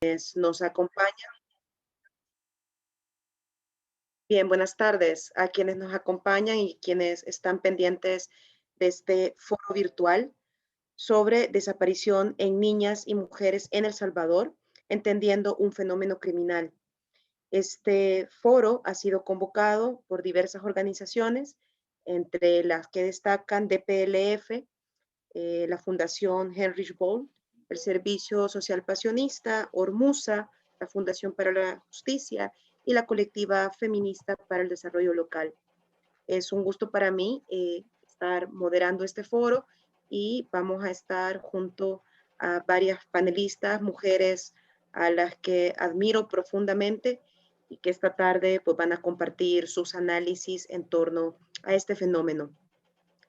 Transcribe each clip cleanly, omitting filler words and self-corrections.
Nos acompaña. Bien, buenas tardes a quienes nos acompañan y quienes están pendientes de este foro virtual sobre desaparición en niñas y mujeres en El Salvador, entendiendo un fenómeno criminal. Este foro ha sido convocado por diversas organizaciones, entre las que destacan DPLF, la Fundación Heinrich Böll, el Servicio Social Pasionista, Ormusa, la Fundación para la Justicia y la Colectiva Feminista para el Desarrollo Local. Es un gusto para mí estar moderando este foro y vamos a estar junto a varias panelistas, mujeres a las que admiro profundamente y que esta tarde pues, van a compartir sus análisis en torno a este fenómeno.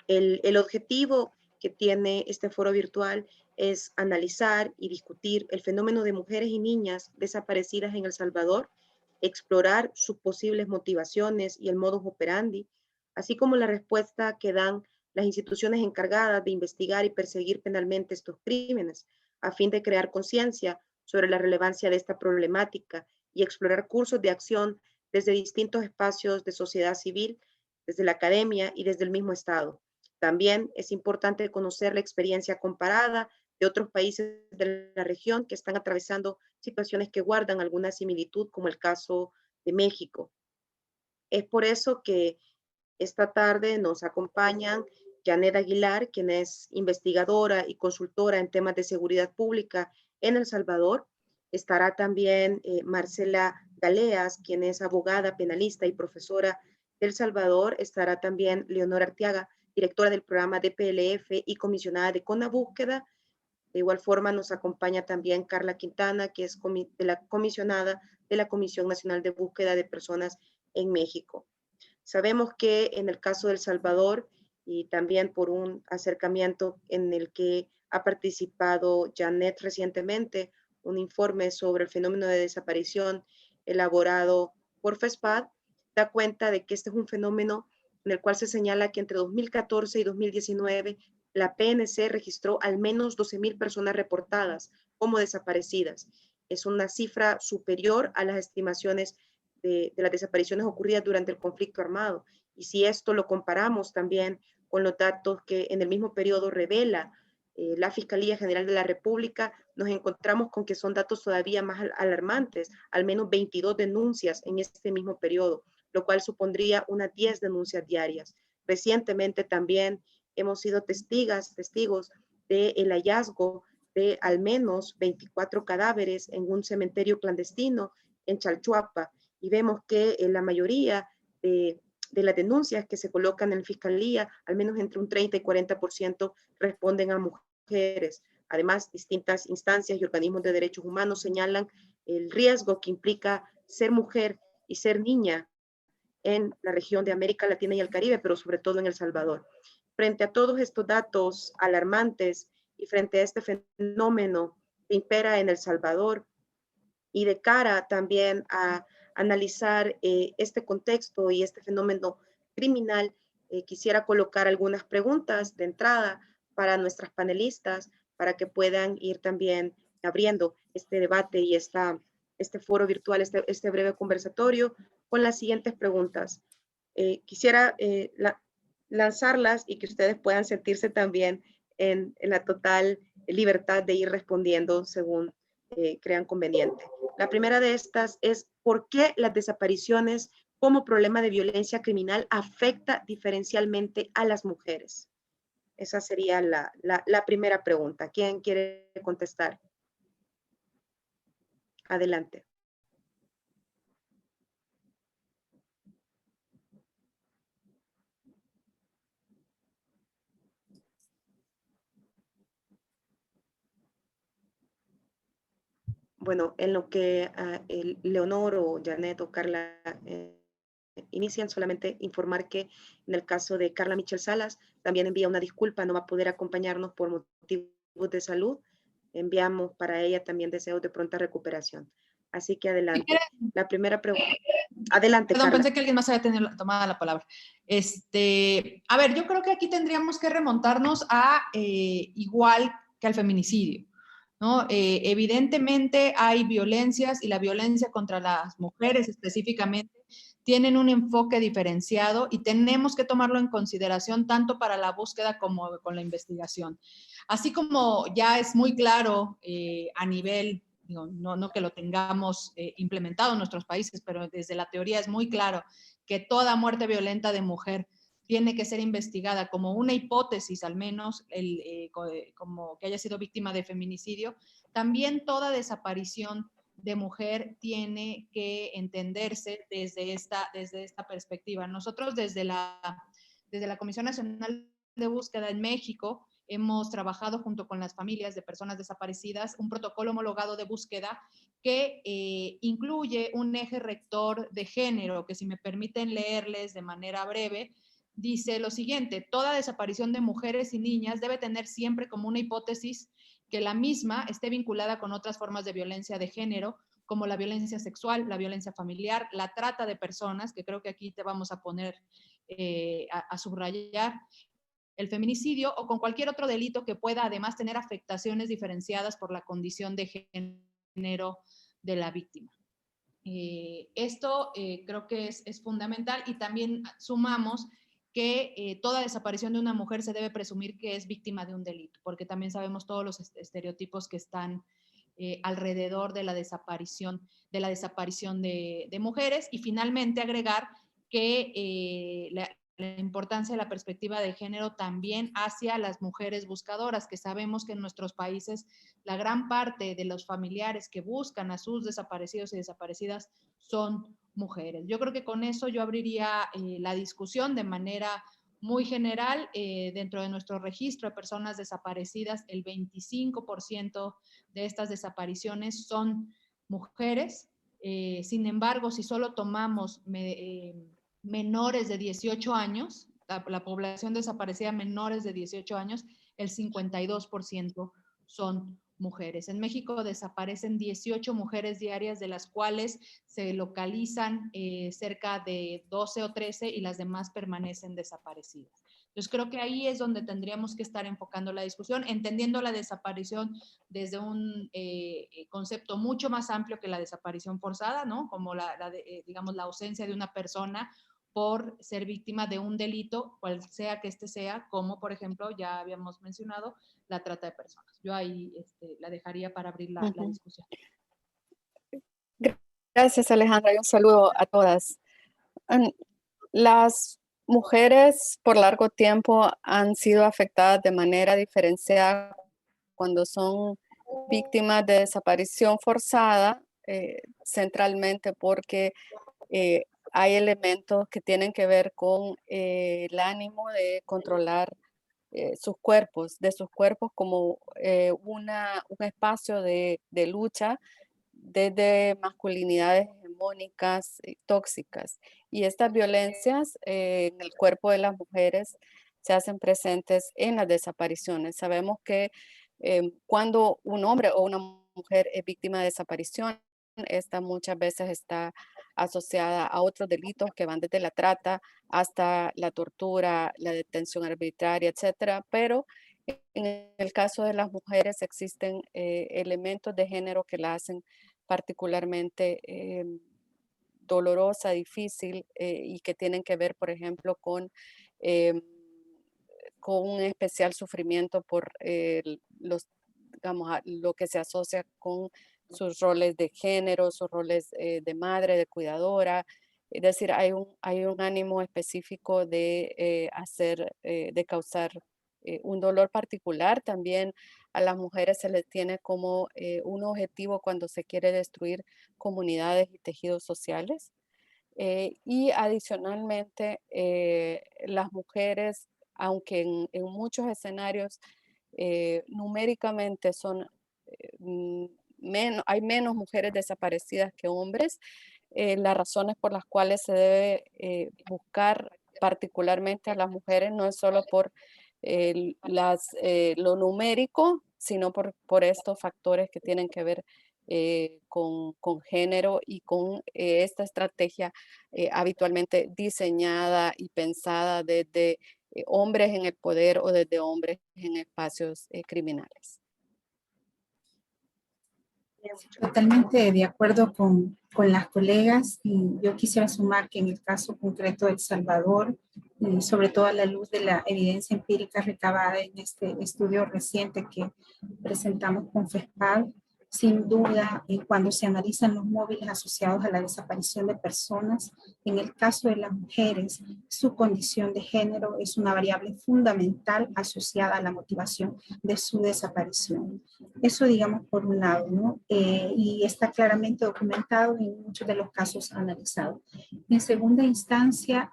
El objetivo que tiene este foro virtual es analizar y discutir el fenómeno de mujeres y niñas desaparecidas en El Salvador, explorar sus posibles motivaciones y el modus operandi, así como la respuesta que dan las instituciones encargadas de investigar y perseguir penalmente estos crímenes, a fin de crear conciencia sobre la relevancia de esta problemática y explorar cursos de acción desde distintos espacios de sociedad civil, desde la academia y desde el mismo Estado. También es importante conocer la experiencia comparada de otros países de la región que están atravesando situaciones que guardan alguna similitud, como el caso de México. Es por eso que esta tarde nos acompañan Janet Aguilar, quien es investigadora y consultora en temas de seguridad pública en El Salvador. Estará también Marcela Galeas, quien es abogada, penalista y profesora de El Salvador. Estará también Leonora Arteaga, directora del programa DPLF y comisionada de CONABúsqueda. De igual forma nos acompaña también Carla Quintana, que es de la comisionada de la Comisión Nacional de Búsqueda de Personas en México. Sabemos que en el caso de El Salvador y también por un acercamiento en el que ha participado Janet recientemente, un informe sobre el fenómeno de desaparición elaborado por FESPAD, da cuenta de que este es un fenómeno en el cual se señala que entre 2014 y 2019 la PNC registró al menos 12,000 personas reportadas como desaparecidas. Es una cifra superior a las estimaciones de las desapariciones ocurridas durante el conflicto armado. Y si esto lo comparamos también con los datos que en el mismo periodo revela la Fiscalía General de la República, nos encontramos con que son datos todavía más alarmantes, al menos 22 denuncias en este mismo periodo, lo cual supondría unas 10 denuncias diarias. Recientemente también hemos sido testigos del hallazgo de al menos 24 cadáveres en un cementerio clandestino en Chalchuapa, y vemos que la mayoría de las denuncias que se colocan en fiscalía, al menos entre un 30 y 40% responden a mujeres. Además, distintas instancias y organismos de derechos humanos señalan el riesgo que implica ser mujer y ser niña en la región de América Latina y el Caribe, pero sobre todo en El Salvador. Frente a todos estos datos alarmantes y frente a este fenómeno que impera en El Salvador y de cara también a analizar este contexto y este fenómeno criminal, quisiera colocar algunas preguntas de entrada para nuestras panelistas para que puedan ir también abriendo este debate y este foro virtual, este breve conversatorio con las siguientes preguntas. Quisiera lanzarlas y que ustedes puedan sentirse también en la total libertad de ir respondiendo según crean conveniente. La primera de estas es ¿por qué las desapariciones como problema de violencia criminal afecta diferencialmente a las mujeres? Esa sería la primera pregunta. ¿Quién quiere contestar? Adelante. Bueno, en lo que Leonor o Janet o Carla inician, solamente informar que en el caso de Carla Michel Salas, también envía una disculpa, no va a poder acompañarnos por motivos de salud. Enviamos para ella también deseos de pronta recuperación. Así que adelante. La primera pregunta. Adelante, Perdón, Carla. pensé que alguien más había tenido tomada la palabra. A ver, yo creo que aquí tendríamos que remontarnos a igual que al feminicidio. ¿no? Evidentemente hay violencias y la violencia contra las mujeres específicamente tienen un enfoque diferenciado y tenemos que tomarlo en consideración tanto para la búsqueda como con la investigación. Así como ya es muy claro a nivel, digo, no que lo tengamos implementado en nuestros países, pero desde la teoría es muy claro que toda muerte violenta de mujer tiene que ser investigada como una hipótesis, al menos, como que haya sido víctima de feminicidio. También toda desaparición de mujer tiene que entenderse desde esta perspectiva. Nosotros desde la Comisión Nacional de Búsqueda en México hemos trabajado junto con las familias de personas desaparecidas un protocolo homologado de búsqueda que incluye un eje rector de género, que si me permiten leerles de manera breve, dice lo siguiente: toda desaparición de mujeres y niñas debe tener siempre como una hipótesis que la misma esté vinculada con otras formas de violencia de género, como la violencia sexual, la violencia familiar, la trata de personas, que creo que aquí te vamos a poner a subrayar, el feminicidio o con cualquier otro delito que pueda además tener afectaciones diferenciadas por la condición de género de la víctima. Esto creo que es fundamental, y también sumamos que toda desaparición de una mujer se debe presumir que es víctima de un delito, porque también sabemos todos los estereotipos que están alrededor de la desaparición de mujeres. Y finalmente agregar que la importancia de la perspectiva de género también hacia las mujeres buscadoras, que sabemos que en nuestros países la gran parte de los familiares que buscan a sus desaparecidos y desaparecidas son mujeres. Yo creo que con eso yo abriría la discusión de manera muy general. Dentro de nuestro registro de personas desaparecidas, el 25% de estas desapariciones son mujeres. Sin embargo, si solo tomamos menores de 18 años, la población desaparecida menores de 18 años, el 52% son mujeres. En México desaparecen 18 mujeres diarias, de las cuales se localizan cerca de 12 o 13 y las demás permanecen desaparecidas. Entonces creo que ahí es donde tendríamos que estar enfocando la discusión, entendiendo la desaparición desde un concepto mucho más amplio que la desaparición forzada, ¿no? Como digamos, la ausencia de una persona por ser víctima de un delito, cual sea que este sea, como por ejemplo, ya habíamos mencionado, la trata de personas. Yo ahí la dejaría para abrir la discusión. Gracias, Alejandra, y un saludo a todas. Las mujeres por largo tiempo han sido afectadas de manera diferenciada cuando son víctimas de desaparición forzada, centralmente porque hay elementos que tienen que ver con el ánimo de controlar sus cuerpos como un espacio de lucha desde masculinidades hegemónicas y tóxicas. Y estas violencias en el cuerpo de las mujeres se hacen presentes en las desapariciones. Sabemos que cuando un hombre o una mujer es víctima de desaparición, esta muchas veces está asociada a otros delitos que van desde la trata hasta la tortura, la detención arbitraria, etcétera. Pero en el caso de las mujeres existen elementos de género que la hacen particularmente dolorosa, difícil, y que tienen que ver, por ejemplo, con un especial sufrimiento por digamos, lo que se asocia con sus roles de género, sus roles de madre, de cuidadora. Es decir, hay un ánimo específico de de causar un dolor particular. También a las mujeres se les tiene como un objetivo cuando se quiere destruir comunidades y tejidos sociales. Y adicionalmente, las mujeres, aunque en muchos escenarios numéricamente hay menos mujeres desaparecidas que hombres, las razones por las cuales se debe buscar particularmente a las mujeres no es solo por lo numérico, sino por estos factores que tienen que ver con género y con esta estrategia habitualmente diseñada y pensada desde hombres en el poder o desde hombres en espacios criminales. Totalmente de acuerdo con las colegas, y yo quisiera sumar que en el caso concreto de El Salvador, sobre todo a la luz de la evidencia empírica recabada en este estudio reciente que presentamos con FESPAD, sin duda, cuando se analizan los móviles asociados a la desaparición de personas, en el caso de las mujeres, su condición de género es una variable fundamental asociada a la motivación de su desaparición. Eso, digamos, por un lado, ¿no? Y está claramente documentado en muchos de los casos analizados. En segunda instancia,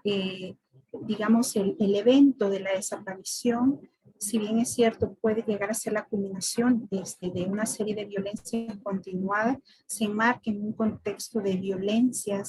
digamos, el evento de la desaparición, si bien es cierto, puede llegar a ser la culminación de una serie de violencias continuadas, se enmarca en un contexto de violencia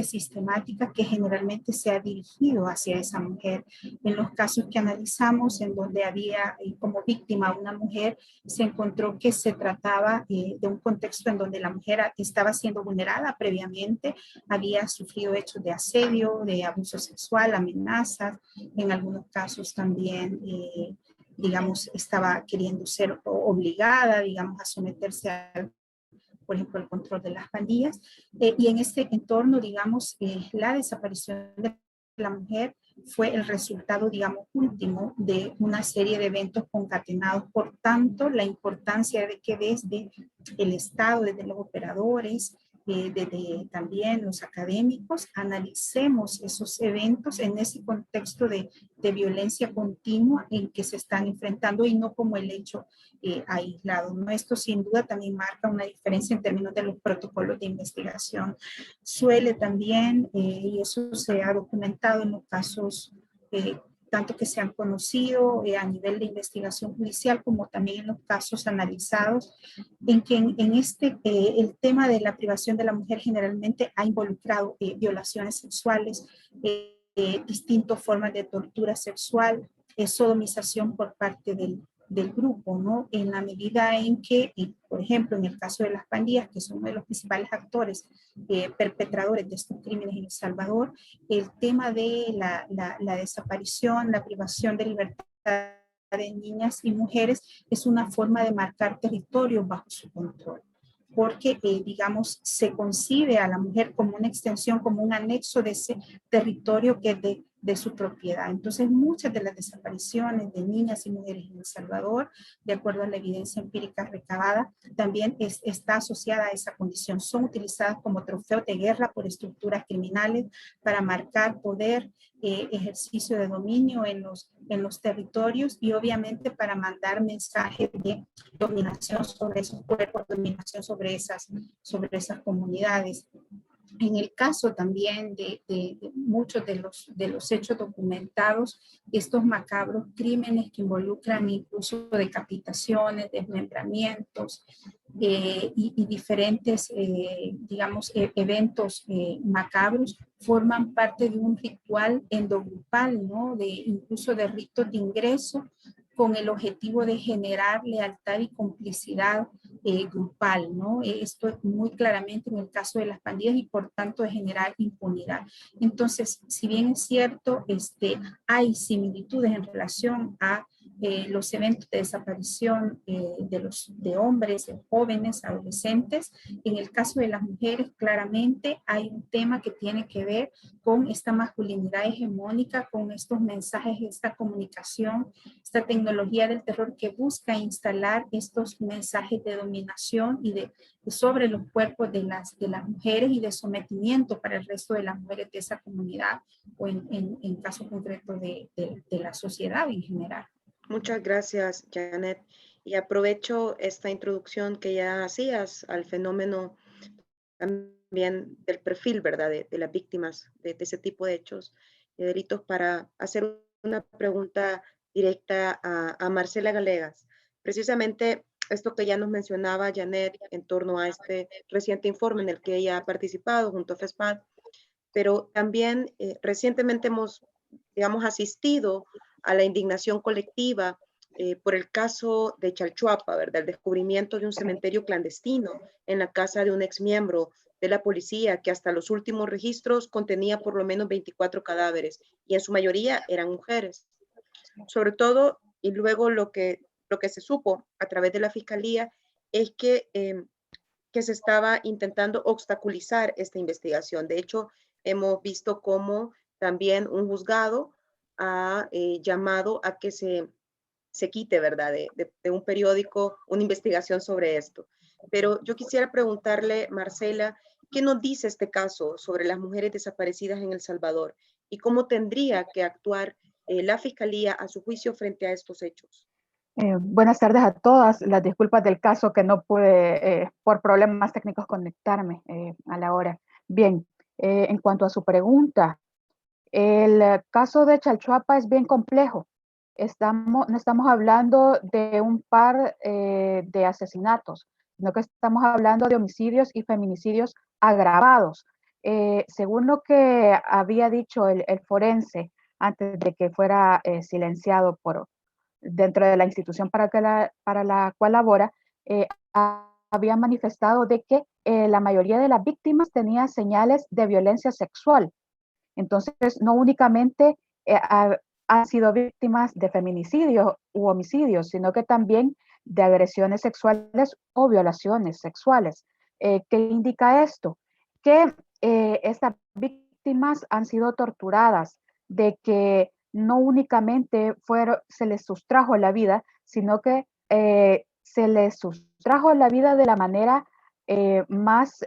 sistemática que generalmente se ha dirigido hacia esa mujer. En los casos que analizamos, en donde había como víctima una mujer, se encontró que se trataba de un contexto en donde la mujer estaba siendo vulnerada previamente, había sufrido hechos de asedio, de abuso sexual, amenazas, en algunos casos también, digamos, estaba queriendo ser obligada, digamos, a someterse a, por ejemplo, el control de las pandillas. Y en este entorno, digamos, la desaparición de la mujer fue el resultado, digamos, último de una serie de eventos concatenados. Por tanto, la importancia de que desde el Estado, desde los operadores, desde también los académicos, analicemos esos eventos en ese contexto de violencia continua en que se están enfrentando y no como el hecho aislado, ¿no? Esto sin duda también marca una diferencia en términos de los protocolos de investigación. Suele también, y eso se ha documentado en los casos tanto que se han conocido a nivel de investigación judicial como también en los casos analizados, en que el tema de la privación de la mujer generalmente ha involucrado violaciones sexuales, distintas formas de tortura sexual, sodomización por parte del grupo, ¿no? En la medida en que, por ejemplo, en el caso de las pandillas, que son uno de los principales actores perpetradores de estos crímenes en El Salvador, el tema de la desaparición, la privación de libertad de niñas y mujeres es una forma de marcar territorios bajo su control, porque, digamos, se concibe a la mujer como una extensión, como un anexo de ese territorio que es de su propiedad. Entonces, muchas de las desapariciones de niñas y mujeres en El Salvador, de acuerdo a la evidencia empírica recabada, también está asociada a esa condición. Son utilizadas como trofeos de guerra por estructuras criminales para marcar poder, ejercicio de dominio en los territorios y obviamente para mandar mensajes de dominación sobre esos cuerpos, dominación sobre esas comunidades. En el caso también de muchos de los hechos documentados, estos macabros crímenes que involucran incluso decapitaciones, desmembramientos y diferentes, digamos, eventos macabros, forman parte de un ritual endogrupal, ¿no? Incluso de ritos de ingreso con el objetivo de generar lealtad y complicidad grupal, ¿no? Esto es muy claramente en el caso de las pandillas y por tanto de generar impunidad. Entonces, si bien es cierto, hay similitudes en relación a los eventos de desaparición de hombres, de jóvenes, adolescentes, en el caso de las mujeres claramente hay un tema que tiene que ver con esta masculinidad hegemónica, con estos mensajes, esta comunicación, esta tecnología del terror que busca instalar estos mensajes de dominación y sobre los cuerpos de las mujeres y de sometimiento para el resto de las mujeres de esa comunidad o en caso concreto de la sociedad en general. Muchas gracias, Janet. Y aprovecho esta introducción que ya hacías al fenómeno también del perfil, ¿verdad? De las víctimas de ese tipo de hechos, de delitos, para hacer una pregunta directa a Marcela Galegas. Precisamente esto que ya nos mencionaba Janet en torno a este reciente informe en el que ella ha participado junto a FESPAD, pero también recientemente hemos, digamos, asistido a la indignación colectiva por el caso de Chalchuapa, ¿verdad? El descubrimiento de un cementerio clandestino en la casa de un exmiembro de la policía que hasta los últimos registros contenía por lo menos 24 cadáveres y en su mayoría eran mujeres. Sobre todo, y luego lo que se supo a través de la fiscalía es que que se estaba intentando obstaculizar esta investigación. De hecho, hemos visto cómo también un juzgado ha llamado a que se quite, ¿verdad?, de un periódico una investigación sobre esto. Pero yo quisiera preguntarle, Marcela, ¿qué nos dice este caso sobre las mujeres desaparecidas en El Salvador y cómo tendría que actuar la Fiscalía a su juicio frente a estos hechos? Buenas tardes a todas. Las disculpas del caso que no pude por problemas técnicos conectarme a la hora. Bien, en cuanto a su pregunta, el caso de Chalchuapa es bien complejo. No estamos hablando de un par de asesinatos, sino que estamos hablando de homicidios y feminicidios agravados. Según lo que había dicho el forense antes de que fuera silenciado dentro de la institución para la cual labora, había manifestado de que la mayoría de las víctimas tenía señales de violencia sexual. Entonces, no únicamente han sido víctimas de feminicidios u homicidios, sino que también de agresiones sexuales o violaciones sexuales. ¿Qué indica esto? Que estas víctimas han sido torturadas, de que no únicamente se les sustrajo la vida, sino que se les sustrajo la vida de la manera más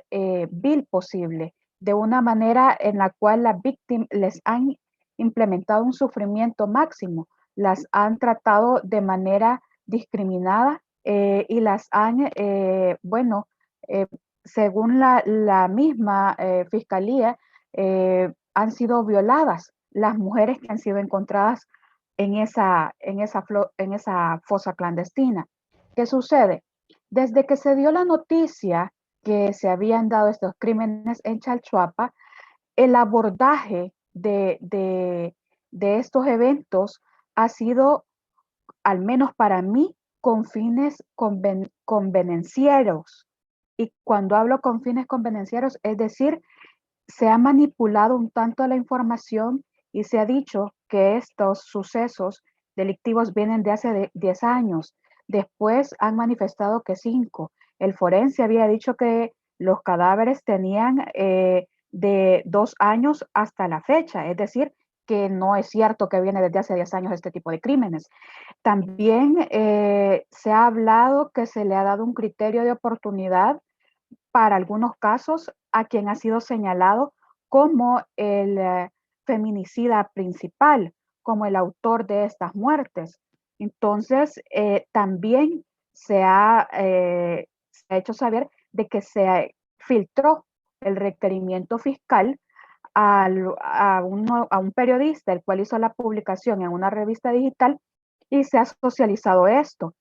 vil posible, de una manera en la cual las víctimas les han implementado un sufrimiento máximo, las han tratado de manera discriminada y las han, según la misma fiscalía, han sido violadas las mujeres que han sido encontradas en esa fosa clandestina. ¿Qué sucede? Desde que se dio la noticia que se habían dado estos crímenes en Chalchuapa, el abordaje de estos eventos ha sido, al menos para mí, con fines convenencieros. Y cuando hablo con fines convenencieros, es decir, se ha manipulado un tanto la información y se ha dicho que estos sucesos delictivos vienen de hace 10 años. Después han manifestado que 5. El forense había dicho que los cadáveres tenían de 2 años hasta la fecha, es decir, que no es cierto que viene desde hace 10 años este tipo de crímenes. También se ha hablado que se le ha dado un criterio de oportunidad para algunos casos a quien ha sido señalado como el feminicida principal, como el autor de estas muertes. Entonces, también se ha hecho saber de que se filtró el requerimiento fiscal a un periodista, el cual hizo la publicación en una revista digital y se ha socializado esto.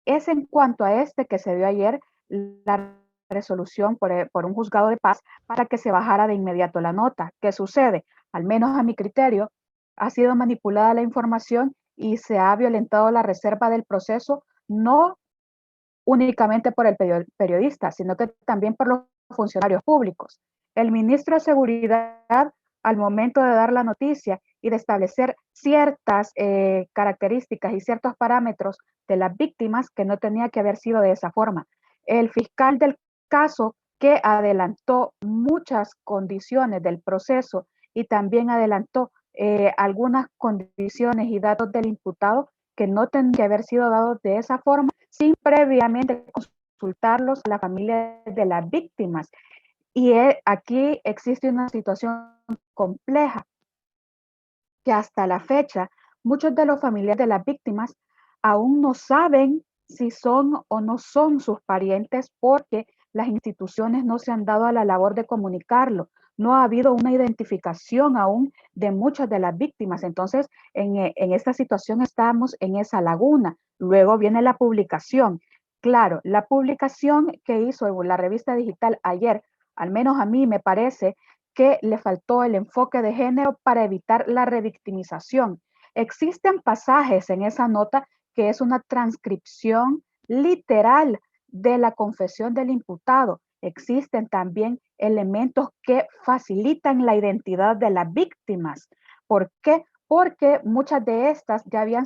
Es en cuanto a este que se dio ayer la resolución por un juzgado de paz para que se bajara de inmediato la nota. ¿Qué sucede? Al menos a mi criterio, ha sido manipulada la información y se ha violentado la reserva del proceso, no únicamente por el periodista, sino que también por los funcionarios públicos. El ministro de Seguridad, al momento de dar la noticia y de establecer ciertas características y ciertos parámetros de las víctimas, que no tenía que haber sido de esa forma. El fiscal del caso, que adelantó muchas condiciones del proceso y también adelantó algunas condiciones y datos del imputado que no tendrían que haber sido dados de esa forma, sin previamente consultarlos a la familia de las víctimas. Y aquí existe una situación compleja, que hasta la fecha muchos de los familiares de las víctimas aún no saben si son o no son sus parientes, porque las instituciones no se han dado a la labor de comunicarlo. No ha habido una identificación aún de muchas de las víctimas. Entonces, en esta situación estamos en esa laguna. Luego viene la publicación. Claro, la publicación que hizo la revista digital ayer, al menos a mí me parece que le faltó el enfoque de género para evitar la revictimización. Existen pasajes en esa nota que es una transcripción literal de la confesión del imputado. Existen también elementos que facilitan la identidad de las víctimas. ¿Por qué? Porque muchas de estas ya habían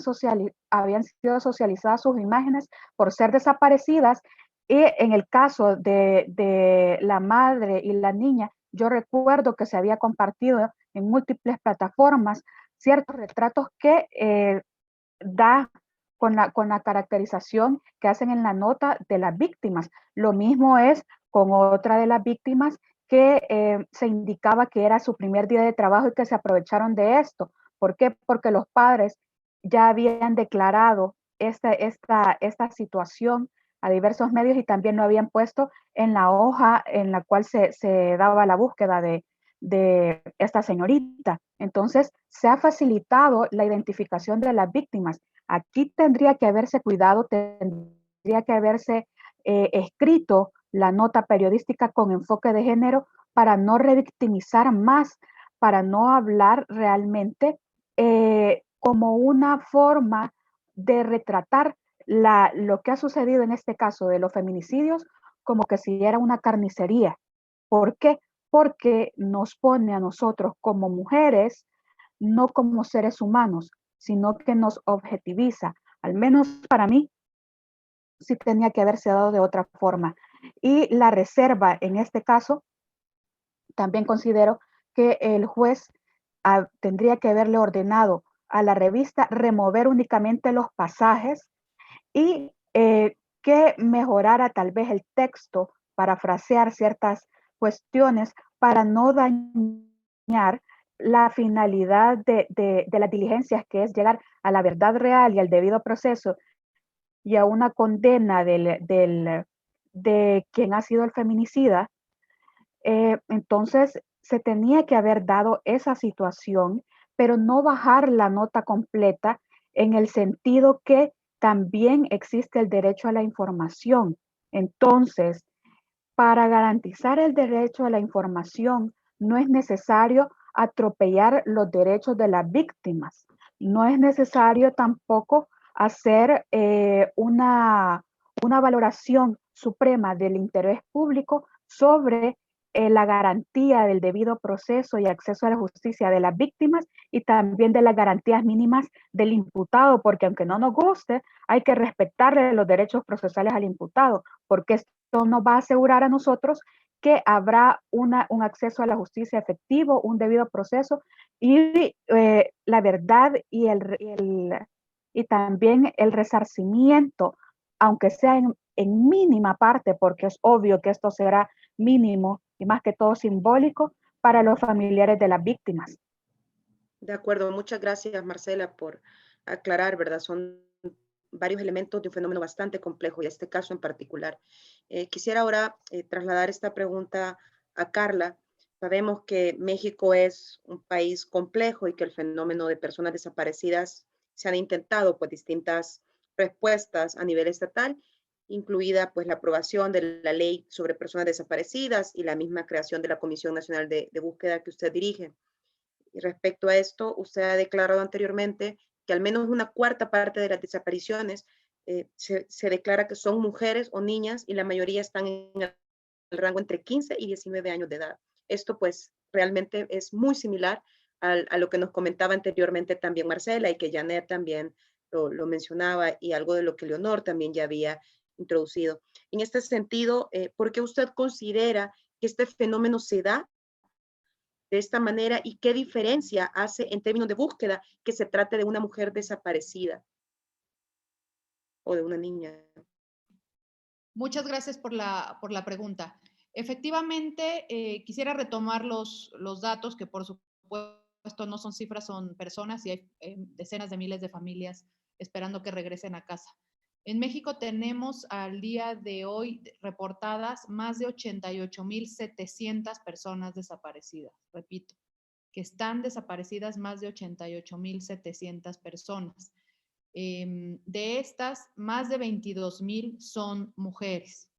sido socializadas sus imágenes por ser desaparecidas Y en el caso de la madre y la niña, yo recuerdo que se había compartido en múltiples plataformas ciertos retratos que da con la caracterización que hacen en la nota de las víctimas. Lo mismo es con otra de las víctimas que se indicaba que era su primer día de trabajo y que se aprovecharon de esto. ¿Por qué? Porque los padres ya habían declarado esta situación a diversos medios y también lo habían puesto en la hoja en la cual se daba la búsqueda de esta señorita. Entonces, se ha facilitado la identificación de las víctimas. Aquí tendría que haberse cuidado, tendría que haberse escrito la nota periodística con enfoque de género para no revictimizar más, para no hablar realmente como una forma de retratar lo que ha sucedido en este caso de los feminicidios como que si era una carnicería. ¿Por qué? Porque nos pone a nosotros como mujeres, no como seres humanos, sino que nos objetiviza. Al menos para mí, sí tenía que haberse dado de otra forma. Y la reserva, en este caso, también considero que el juez tendría que haberle ordenado a la revista remover únicamente los pasajes y que mejorara tal vez el texto, parafrasear ciertas cuestiones para no dañar la finalidad de las diligencias, que es llegar a la verdad real y al debido proceso y a una condena de quien ha sido el feminicida. Entonces, se tenía que haber dado esa situación, pero no bajar la nota completa en el sentido que también existe el derecho a la información. Entonces, para garantizar el derecho a la información, no es necesario atropellar los derechos de las víctimas. No es necesario tampoco hacer una valoración suprema del interés público sobre la garantía del debido proceso y acceso a la justicia de las víctimas y también de las garantías mínimas del imputado, porque aunque no nos guste, hay que respetarle los derechos procesales al imputado, porque esto nos va a asegurar a nosotros que habrá un acceso a la justicia efectivo, un debido proceso y la verdad y también el resarcimiento, aunque sea en mínima parte, porque es obvio que esto será mínimo y más que todo simbólico para los familiares de las víctimas. De acuerdo, muchas gracias Marcela por aclarar, ¿verdad? Son varios elementos de un fenómeno bastante complejo y este caso en particular. Quisiera ahora trasladar esta pregunta a Carla. Sabemos que México es un país complejo y que el fenómeno de personas desaparecidas se han intentado pues distintas respuestas a nivel estatal, incluida pues la aprobación de la ley sobre personas desaparecidas y la misma creación de la Comisión Nacional de Búsqueda que usted dirige. Y respecto a esto, usted ha declarado anteriormente que al menos una cuarta parte de las desapariciones se declara que son mujeres o niñas y la mayoría están en el rango entre 15 y 19 años de edad. Esto pues realmente es muy similar a lo que nos comentaba anteriormente también Marcela y que Janet también lo mencionaba y algo de lo que Leonor también ya había introducido. En este sentido, ¿por qué usted considera que este fenómeno se da de esta manera y qué diferencia hace en términos de búsqueda que se trate de una mujer desaparecida o de una niña? Muchas gracias por la pregunta. Efectivamente, quisiera retomar los datos que por supuesto no son cifras, son personas y hay decenas de miles de familias esperando que regresen a casa. En México tenemos al día de hoy reportadas más de 88,700 personas desaparecidas. Repito, que están desaparecidas más de 88,700 personas. De estas, más de 22,000 son mujeres.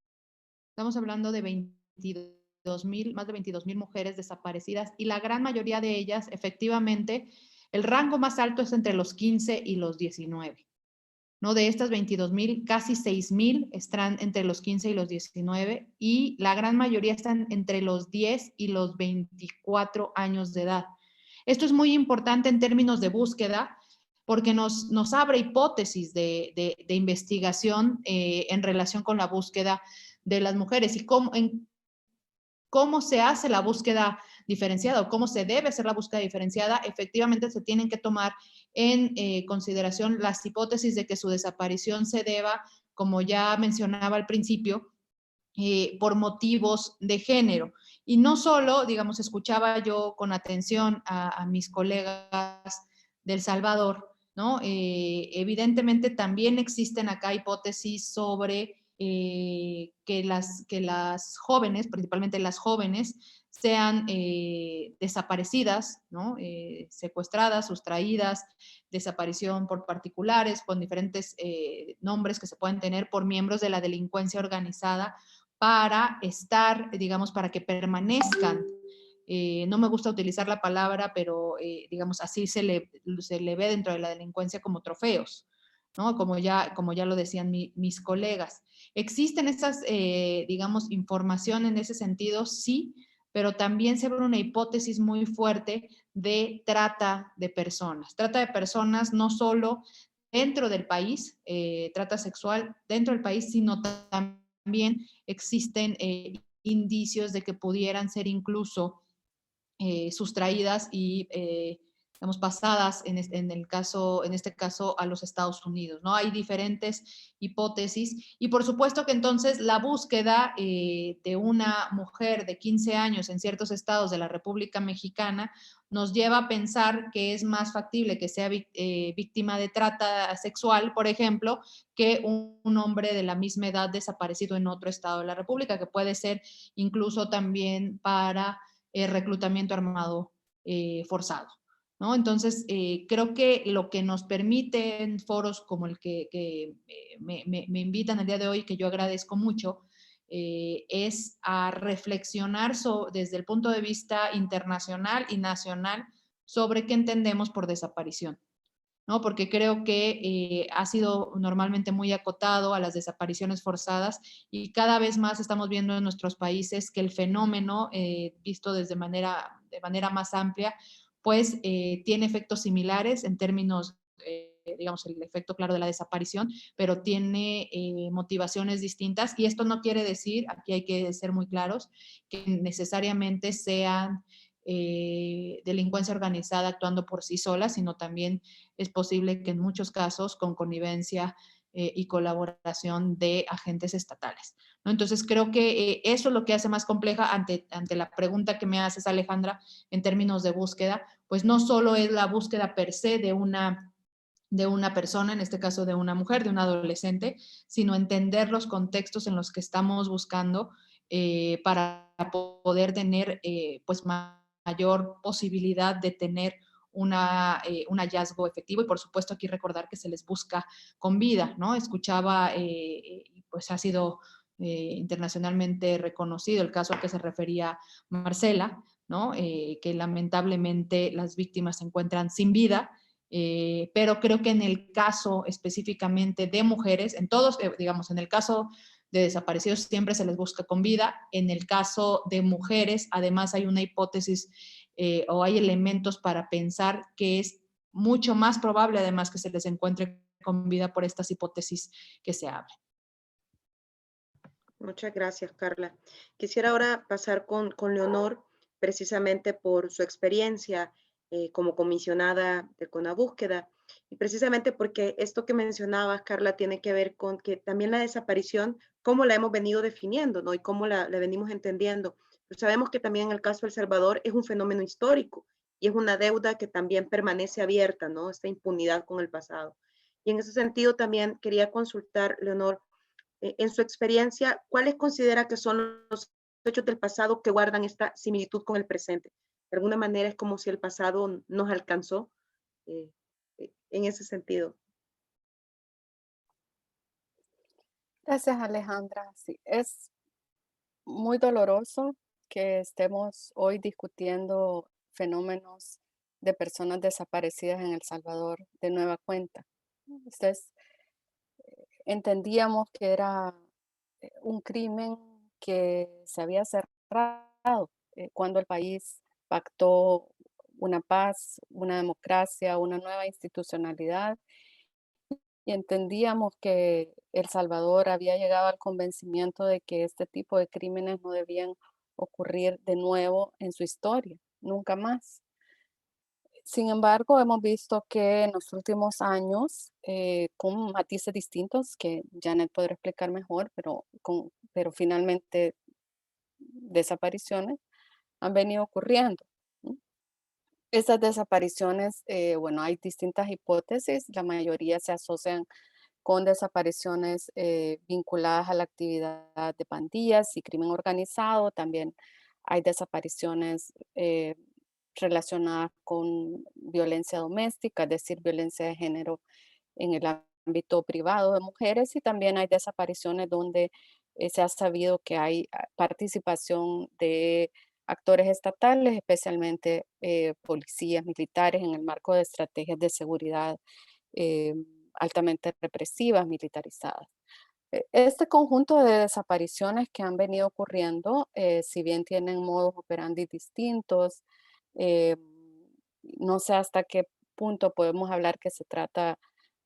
Estamos hablando de más de 22,000 mujeres desaparecidas y la gran mayoría de ellas, efectivamente, el rango más alto es entre los 15 y los 19. ¿No? De estas 22,000, casi 6,000 están entre los 15 y los 19 y la gran mayoría están entre los 10 y los 24 años de edad. Esto es muy importante en términos de búsqueda porque nos abre hipótesis de investigación en relación con la búsqueda de las mujeres y cómo se hace la búsqueda diferenciada o cómo se debe hacer la búsqueda diferenciada. Efectivamente se tienen que tomar en consideración las hipótesis de que su desaparición se deba, como ya mencionaba al principio, por motivos de género. Y no solo, digamos, escuchaba yo con atención a mis colegas del Salvador, ¿no? Evidentemente también existen acá hipótesis sobre que las jóvenes, principalmente las jóvenes, sean desaparecidas, ¿no? Secuestradas, sustraídas, desaparición por particulares, con diferentes nombres que se pueden tener por miembros de la delincuencia organizada para estar, digamos, para que permanezcan. No me gusta utilizar la palabra, pero digamos, así se le ve dentro de la delincuencia como trofeos, ¿no? Como ya lo decían mis colegas. ¿Existen esas, digamos, información en ese sentido? Sí, pero también se abre una hipótesis muy fuerte de trata de personas. Trata de personas no solo dentro del país, trata sexual dentro del país, sino también existen indicios de que pudieran ser incluso sustraídas y digamos, pasadas en este caso a los Estados Unidos, ¿no? Hay diferentes hipótesis y por supuesto que entonces la búsqueda de una mujer de 15 años en ciertos estados de la República Mexicana nos lleva a pensar que es más factible que sea víctima de trata sexual, por ejemplo, que un hombre de la misma edad desaparecido en otro estado de la República, que puede ser incluso también para reclutamiento armado forzado, ¿no? Entonces, creo que lo que nos permiten foros como el que me invitan el día de hoy, que yo agradezco mucho, es a reflexionar desde el punto de vista internacional y nacional sobre qué entendemos por desaparición, ¿no? Porque creo que ha sido normalmente muy acotado a las desapariciones forzadas y cada vez más estamos viendo en nuestros países que el fenómeno, visto de manera más amplia, pues tiene efectos similares en términos, digamos, el efecto claro de la desaparición, pero tiene motivaciones distintas y esto no quiere decir, aquí hay que ser muy claros, que necesariamente sean delincuencia organizada actuando por sí sola, sino también es posible que en muchos casos con connivencia y colaboración de agentes estatales, ¿no? Entonces creo que eso es lo que hace más compleja ante la pregunta que me haces, Alejandra, en términos de búsqueda, pues no solo es la búsqueda per se de una persona, en este caso de una mujer, de un adolescente, sino entender los contextos en los que estamos buscando para poder tener pues mayor posibilidad de tener un hallazgo efectivo y por supuesto aquí recordar que se les busca con vida, ¿no? Escuchaba, pues ha sido internacionalmente reconocido el caso al que se refería Marcela, ¿no? Que lamentablemente las víctimas se encuentran sin vida, pero creo que en el caso específicamente de mujeres, en todos, digamos, en el caso de desaparecidos siempre se les busca con vida, en el caso de mujeres además hay una hipótesis o hay elementos para pensar que es mucho más probable además que se les encuentre con vida por estas hipótesis que se abren. Muchas gracias, Carla. Quisiera ahora pasar con Leonor, precisamente por su experiencia como comisionada de Conabúsqueda, y precisamente porque esto que mencionabas, Carla, tiene que ver con que también la desaparición, cómo la hemos venido definiendo, ¿no? Y cómo la venimos entendiendo. Pero sabemos que también en el caso de El Salvador es un fenómeno histórico y es una deuda que también permanece abierta, ¿no? Esta impunidad con el pasado. Y en ese sentido también quería consultar, Leonor, en su experiencia, ¿cuáles considera que son los hechos del pasado que guardan esta similitud con el presente? De alguna manera es como si el pasado nos alcanzó eh, en ese sentido. Gracias, Alejandra. Sí, es muy doloroso que estemos hoy discutiendo fenómenos de personas desaparecidas en El Salvador de nueva cuenta. Entonces, entendíamos que era un crimen que se había cerrado cuando el país pactó una paz, una democracia, una nueva institucionalidad. Y entendíamos que El Salvador había llegado al convencimiento de que este tipo de crímenes no debían ocurrir de nuevo en su historia, nunca más. Sin embargo, hemos visto que en los últimos años, con matices distintos, que Janet podrá explicar mejor, pero finalmente desapariciones han venido ocurriendo, ¿no? Estas desapariciones, bueno, hay distintas hipótesis, la mayoría se asocian con desapariciones vinculadas a la actividad de pandillas y crimen organizado. También hay desapariciones relacionadas con violencia doméstica, es decir, violencia de género en el ámbito privado de mujeres, y también hay desapariciones donde se ha sabido que hay participación de actores estatales, especialmente policías, militares, en el marco de estrategias de seguridad eh, altamente represivas, militarizadas. Este conjunto de desapariciones que han venido ocurriendo, si bien tienen modos operandi distintos, eh, no sé hasta qué punto podemos hablar que se trata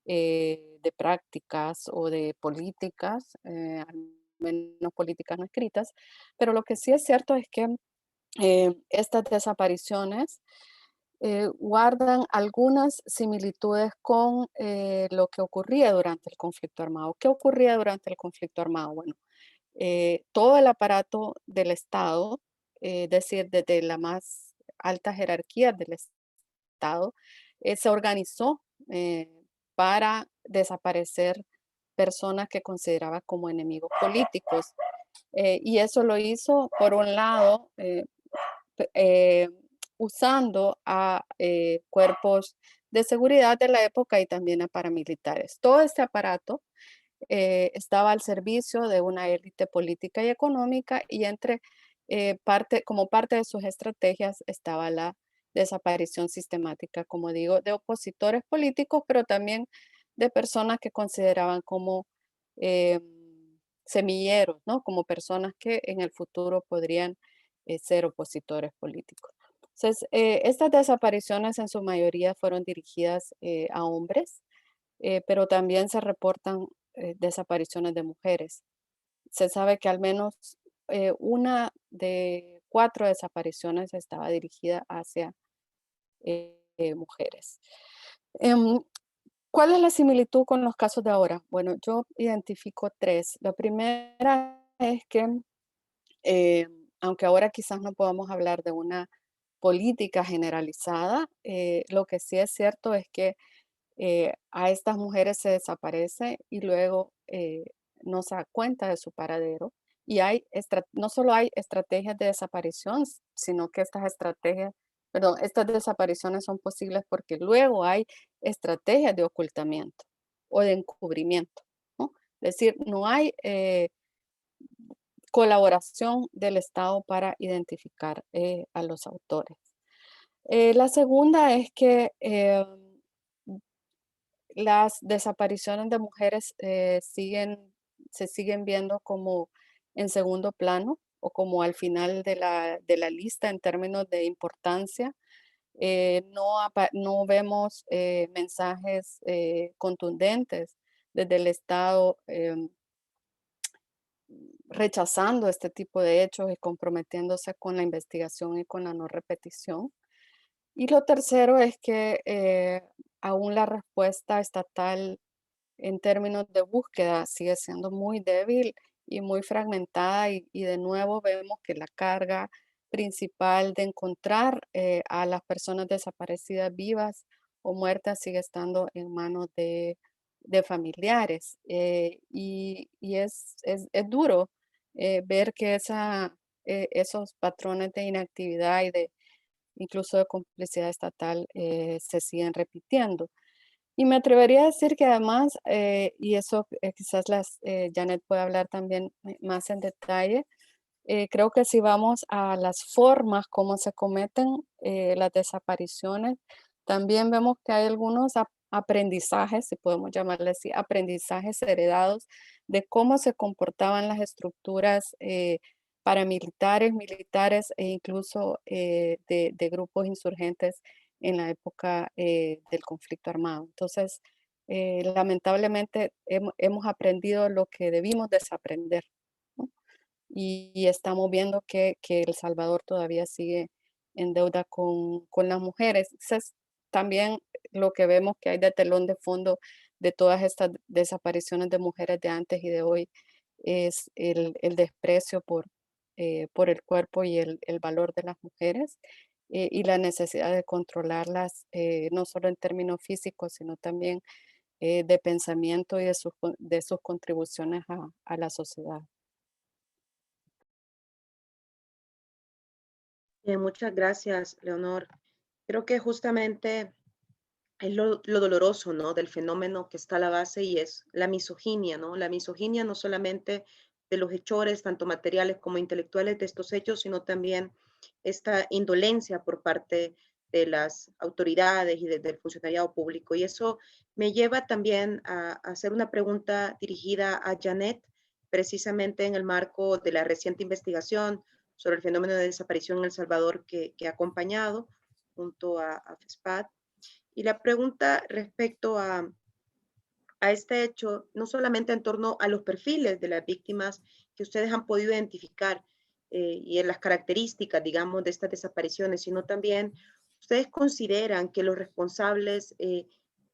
de prácticas o de políticas, al menos políticas no escritas, pero lo que sí es cierto es que estas desapariciones guardan algunas similitudes con lo que ocurría durante el conflicto armado. ¿Qué ocurría durante el conflicto armado? Bueno, todo el aparato del Estado, es decir, desde la más alta jerarquía del Estado, se organizó eh, para desaparecer personas que consideraba como enemigos políticos. Y eso lo hizo, por un lado, eh, usando a cuerpos de seguridad de la época y también a paramilitares. Todo este aparato estaba al servicio de una élite política y económica, y como parte de sus estrategias estaba la desaparición sistemática, como digo, de opositores políticos, pero también de personas que consideraban como eh, semilleros, ¿no? Como personas que en el futuro podrían ser opositores políticos. Entonces, estas desapariciones en su mayoría fueron dirigidas a hombres, pero también se reportan desapariciones de mujeres. Se sabe que al menos una de 4 desapariciones estaba dirigida hacia mujeres. Em, ¿Cuál es la similitud con los casos de ahora? Bueno, yo identifico 3. La primera es que, eh, aunque ahora quizás no podamos hablar de una política generalizada, lo que sí es cierto es que a estas mujeres se desaparece y luego no se da cuenta de su paradero. Y no solo hay estrategias de desaparición, sino que estas desapariciones son posibles porque luego hay estrategias de ocultamiento o de encubrimiento, ¿no? Es decir, no hay colaboración del Estado para identificar a los autores. La segunda es que las desapariciones de mujeres se siguen viendo como en segundo plano o como al final de la lista en términos de importancia. No vemos mensajes contundentes desde el Estado rechazando este tipo de hechos y comprometiéndose con la investigación y con la no repetición. Y lo tercero es que aún la respuesta estatal en términos de búsqueda sigue siendo muy débil y muy fragmentada, y de nuevo vemos que la carga principal de encontrar a las personas desaparecidas vivas o muertas sigue estando en manos de familiares. Es duro ver que esos patrones de inactividad y de incluso de complicidad estatal se siguen repitiendo. Y me atrevería a decir que además, y eso quizás Janet puede hablar también más en detalle, creo que si vamos a las formas como se cometen las desapariciones, también vemos que hay algunos aprendizajes, si podemos llamarle así, aprendizajes heredados de cómo se comportaban las estructuras paramilitares, militares e incluso de grupos insurgentes en la época del conflicto armado. Entonces, lamentablemente hemos aprendido lo que debimos desaprender, ¿no? Y estamos viendo que El Salvador todavía sigue en deuda con las mujeres. Entonces, también lo que vemos que hay de telón de fondo de todas estas desapariciones de mujeres de antes y de hoy es el desprecio por el cuerpo y el valor de las mujeres, y la necesidad de controlarlas, no solo en términos físicos, sino también de pensamiento y de sus contribuciones a la sociedad. Bien, muchas gracias, Leonor. Creo que justamente es lo doloroso, ¿no? Del fenómeno que está a la base y es la misoginia, ¿no? La misoginia no solamente de los hechores, tanto materiales como intelectuales de estos hechos, sino también esta indolencia por parte de las autoridades y del funcionariado público. Y eso me lleva también a hacer una pregunta dirigida a Janet, precisamente en el marco de la reciente investigación sobre el fenómeno de desaparición en El Salvador que ha acompañado junto a FESPAD. Y la pregunta respecto a este hecho, no solamente en torno a los perfiles de las víctimas que ustedes han podido identificar y en las características, digamos, de estas desapariciones, sino también ustedes consideran que los responsables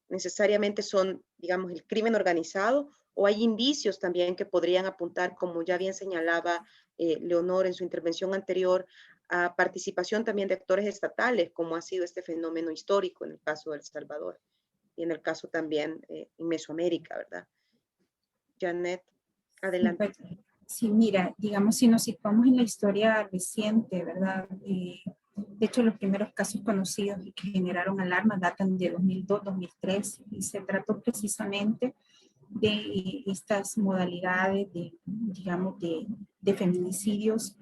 necesariamente son, digamos, el crimen organizado o hay indicios también que podrían apuntar, como ya bien señalaba Leonor en su intervención anterior, a participación también de actores estatales, como ha sido este fenómeno histórico en el caso de El Salvador y en el caso también en Mesoamérica, ¿verdad? Janet, adelante. Sí, mira, digamos, si nos situamos en la historia reciente, ¿verdad? De hecho, los primeros casos conocidos y que generaron alarma datan de 2002, 2003 y se trató precisamente de estas modalidades de, digamos, de feminicidios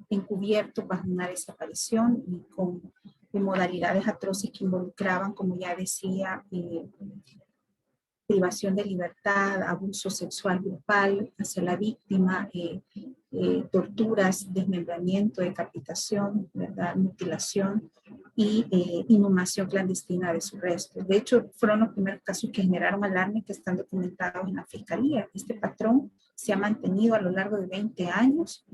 encubiertos bajo una desaparición y con modalidades atroces que involucraban, como ya decía, privación de libertad, abuso sexual grupal hacia la víctima, torturas, desmembramiento, decapitación, ¿verdad? Mutilación y inhumación clandestina de sus restos. De hecho, fueron los primeros casos que generaron alarma y que están documentados en la Fiscalía. Este patrón se ha mantenido a lo largo de 20 años,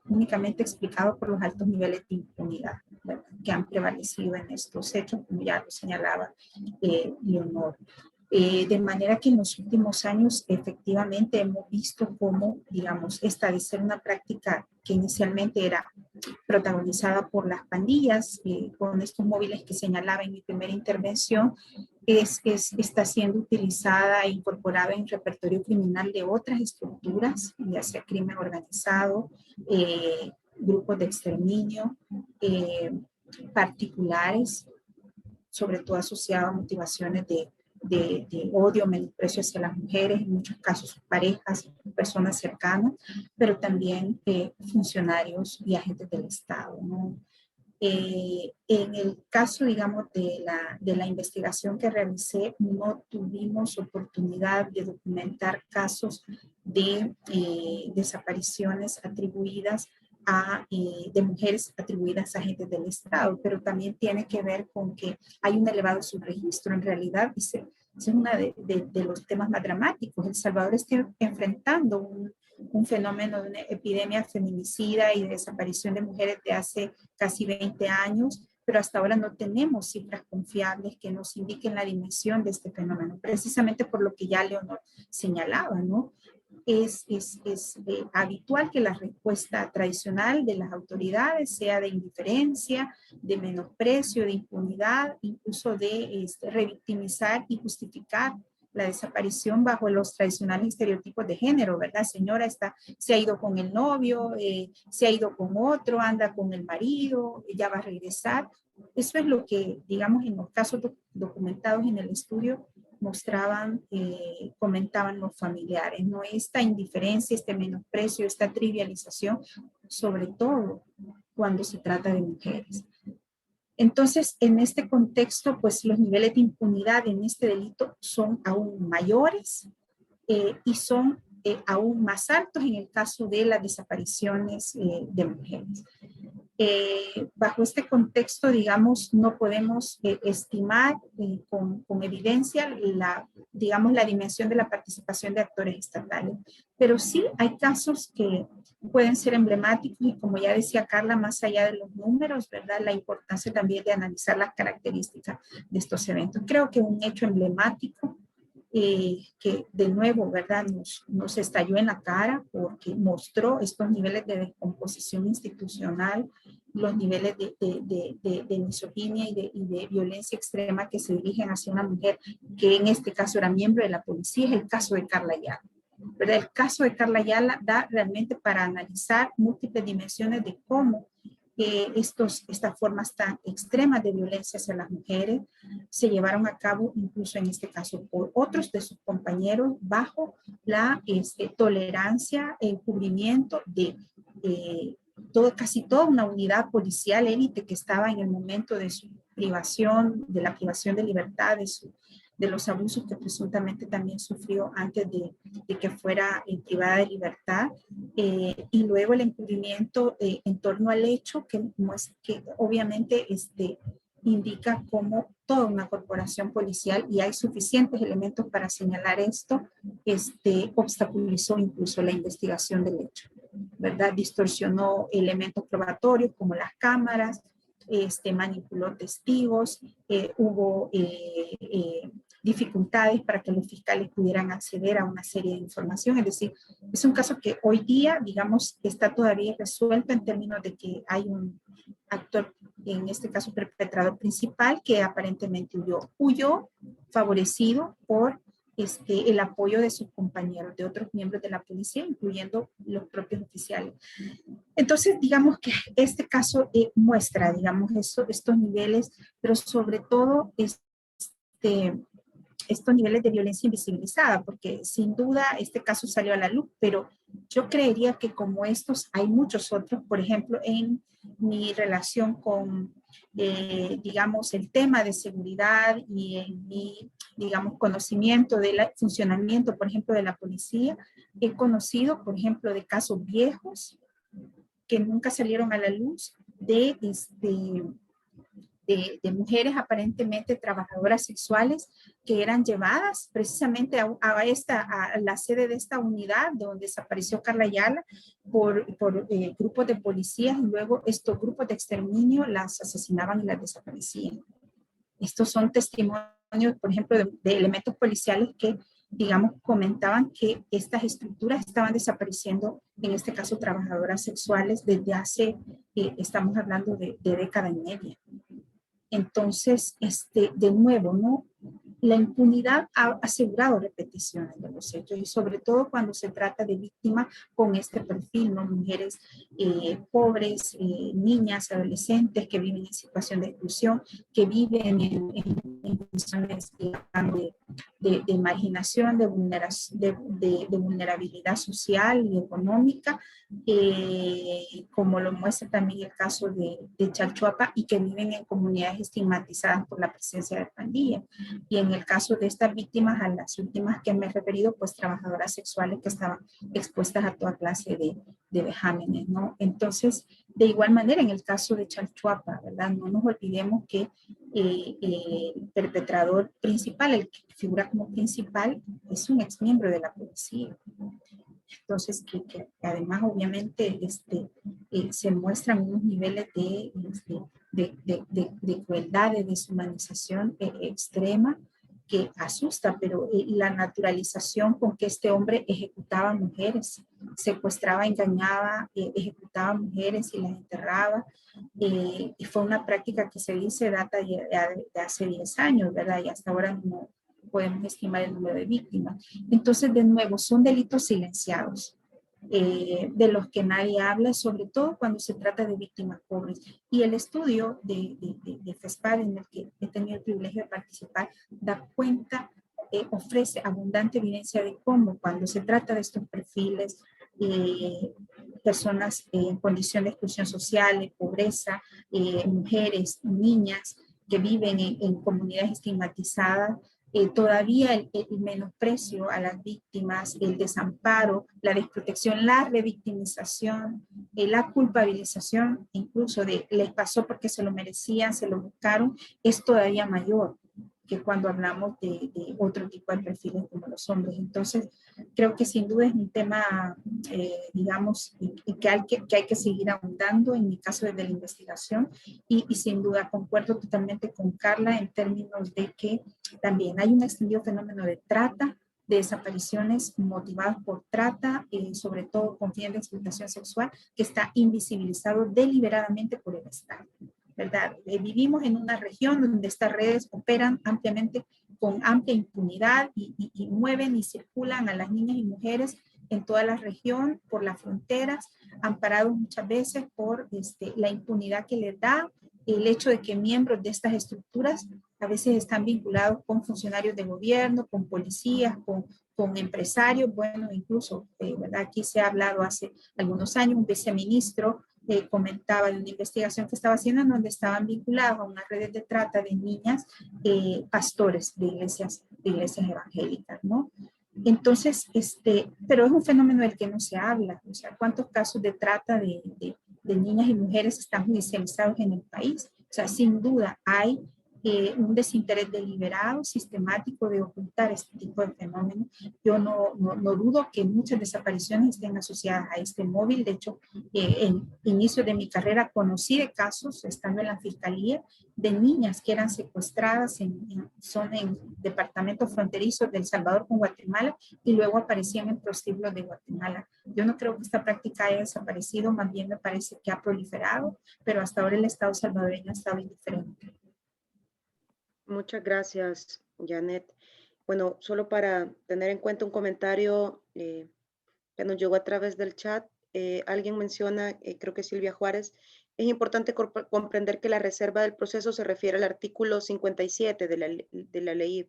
únicamente explicado por los altos niveles de impunidad, ¿verdad?, que han prevalecido en estos hechos, como ya lo señalaba Leonor. De manera que en los últimos años efectivamente hemos visto cómo, digamos, esta de ser una práctica que inicialmente era protagonizada por las pandillas, con estos móviles que señalaba en mi primera intervención, está siendo utilizada e incorporada en repertorio criminal de otras estructuras, ya sea crimen organizado, grupos de exterminio, particulares, sobre todo asociados a motivaciones de odio, menosprecio hacia las mujeres, en muchos casos sus parejas, personas cercanas, pero también funcionarios y agentes del Estado, ¿no? En el caso, digamos, de la investigación que realicé, no tuvimos oportunidad de documentar casos de desapariciones atribuidas de mujeres atribuidas a agentes del Estado, pero también tiene que ver con que hay un elevado subregistro. En realidad, es uno de los temas más dramáticos. El Salvador está enfrentando un fenómeno de una epidemia feminicida y de desaparición de mujeres de hace casi 20 años, pero hasta ahora no tenemos cifras confiables que nos indiquen la dimensión de este fenómeno, precisamente por lo que ya Leonor señalaba, ¿no? Es habitual que la respuesta tradicional de las autoridades sea de indiferencia, de menosprecio, de impunidad, incluso de revictimizar y justificar la desaparición bajo los tradicionales estereotipos de género, ¿verdad? Señora se ha ido con el novio, se ha ido con otro, anda con el marido, ya va a regresar. Eso es lo que, digamos, en los casos documentados en el estudio mostraban, comentaban los familiares, ¿no? Esta indiferencia, este menosprecio, esta trivialización, sobre todo cuando se trata de mujeres. Entonces, en este contexto, pues los niveles de impunidad en este delito son aún mayores y son aún más altos en el caso de las desapariciones de mujeres. Bajo este contexto, digamos, no podemos estimar con evidencia digamos, la dimensión de la participación de actores estatales, pero sí hay casos que pueden ser emblemáticos y, como ya decía Carla, más allá de los números, ¿verdad? La importancia también de analizar las características de estos eventos. Creo que un hecho emblemático que de nuevo, ¿verdad? Nos estalló en la cara porque mostró estos niveles de descomposición institucional, los niveles de misoginia y de violencia extrema que se dirigen hacia una mujer que en este caso era miembro de la policía, es el caso de Carla Ayala. ¿Verdad? El caso de Carla Ayala da realmente para analizar múltiples dimensiones de cómo estas formas tan extremas de violencia hacia las mujeres se llevaron a cabo incluso en este caso por otros de sus compañeros bajo la tolerancia e encubrimiento de casi toda una unidad policial élite que estaba en el momento de su privación, de la privación de libertad, de los abusos que presuntamente también sufrió antes de que fuera privada de libertad, y luego el encubrimiento en torno al hecho que obviamente indica como toda una corporación policial, y hay suficientes elementos para señalar esto, obstaculizó incluso la investigación del hecho, ¿verdad? Distorsionó elementos probatorios como las cámaras, manipuló testigos, hubo dificultades para que los fiscales pudieran acceder a una serie de información. Es decir, es un caso que hoy día, digamos, está todavía resuelto en términos de que hay un actor, en este caso perpetrador principal, que aparentemente huyó favorecido por el apoyo de sus compañeros, de otros miembros de la policía, incluyendo los propios oficiales. Entonces, digamos que este caso muestra, digamos, estos niveles, pero sobre todo estos niveles de violencia invisibilizada, porque sin duda este caso salió a la luz, pero yo creería que como estos hay muchos otros. Por ejemplo, en mi relación con, digamos, el tema de seguridad y en mi, digamos, conocimiento del funcionamiento, por ejemplo, de la policía, he conocido, por ejemplo, de casos viejos que nunca salieron a la luz de mujeres aparentemente trabajadoras sexuales que eran llevadas precisamente a la sede de esta unidad donde desapareció Carla Ayala por grupos de policías, y luego estos grupos de exterminio las asesinaban y las desaparecían. Estos son testimonios, por ejemplo, de elementos policiales que, digamos, comentaban que estas estructuras estaban desapareciendo, en este caso trabajadoras sexuales, desde hace, estamos hablando de década y media. Entonces, de nuevo, ¿no? La impunidad ha asegurado repeticiones de los hechos, y sobre todo cuando se trata de víctimas con este perfil, ¿no? Mujeres pobres, niñas, adolescentes que viven en situación de exclusión, que viven en condiciones de marginación, de vulnerabilidad social y económica, como lo muestra también el caso de Chalchuapa, y que viven en comunidades estigmatizadas por la presencia de pandillas. Y en el caso de estas víctimas, a las últimas que me he referido, pues trabajadoras sexuales que estaban expuestas a toda clase de vejámenes, ¿no? Entonces, de igual manera, en el caso de Chalchuapa, ¿verdad? No nos olvidemos que el perpetrador principal, el que figura como principal, es un exmiembro de la policía. Entonces, que además obviamente se muestran unos niveles de crueldad, de deshumanización extrema, que asusta, pero la naturalización con que este hombre ejecutaba mujeres, secuestraba, engañaba, ejecutaba mujeres y las enterraba, y fue una práctica que se dice data de hace 10 años, ¿verdad? Y hasta ahora no podemos estimar el número de víctimas. Entonces, de nuevo, son delitos silenciados, de los que nadie habla, sobre todo cuando se trata de víctimas pobres. Y el estudio de FESPAD, en el que he tenido el privilegio de participar, da cuenta, ofrece abundante evidencia de cómo cuando se trata de estos perfiles, personas en condición de exclusión social, de pobreza, mujeres, niñas que viven en comunidades estigmatizadas, todavía el menosprecio a las víctimas, el desamparo, la desprotección, la revictimización, la culpabilización, incluso de les pasó porque se lo merecían, se lo buscaron, es todavía mayor que cuando hablamos de otro tipo de perfiles como los hombres. Entonces, creo que sin duda es un tema, digamos, que hay que seguir ahondando, en mi caso desde la investigación, y sin duda concuerdo totalmente con Carla en términos de que también hay un extendido fenómeno de trata, de desapariciones motivadas por trata, sobre todo con fines de explotación sexual, que está invisibilizado deliberadamente por el Estado, ¿verdad? Vivimos en una región donde estas redes operan ampliamente, con amplia impunidad y mueven y circulan a las niñas y mujeres en toda la región, por las fronteras, amparados muchas veces por la impunidad que les da el hecho de que miembros de estas estructuras a veces están vinculados con funcionarios de gobierno, con policías, con empresarios, bueno, incluso, ¿verdad? Aquí se ha hablado hace algunos años, un viceministro comentaba de una investigación que estaba haciendo en donde estaban vinculados a unas redes de trata de niñas, pastores de iglesias evangélicas, ¿no? Entonces, pero es un fenómeno del que no se habla. O sea, ¿cuántos casos de trata de niñas y mujeres están judicializados en el país? O sea, sin duda hay un desinterés deliberado, sistemático de ocultar este tipo de fenómenos. Yo no dudo que muchas desapariciones estén asociadas a este móvil. De hecho, en inicio de mi carrera conocí de casos, estando en la fiscalía, de niñas que eran secuestradas, son en departamentos fronterizos de El Salvador con Guatemala, y luego aparecían en prostíbulos de Guatemala. Yo no creo que esta práctica haya desaparecido, más bien me parece que ha proliferado, pero hasta ahora el Estado salvadoreño ha estado indiferente. Muchas gracias, Janet. Bueno, solo para tener en cuenta un comentario que nos llegó a través del chat, alguien menciona, creo que Silvia Juárez, es importante comprender que la reserva del proceso se refiere al artículo 57 de la ley,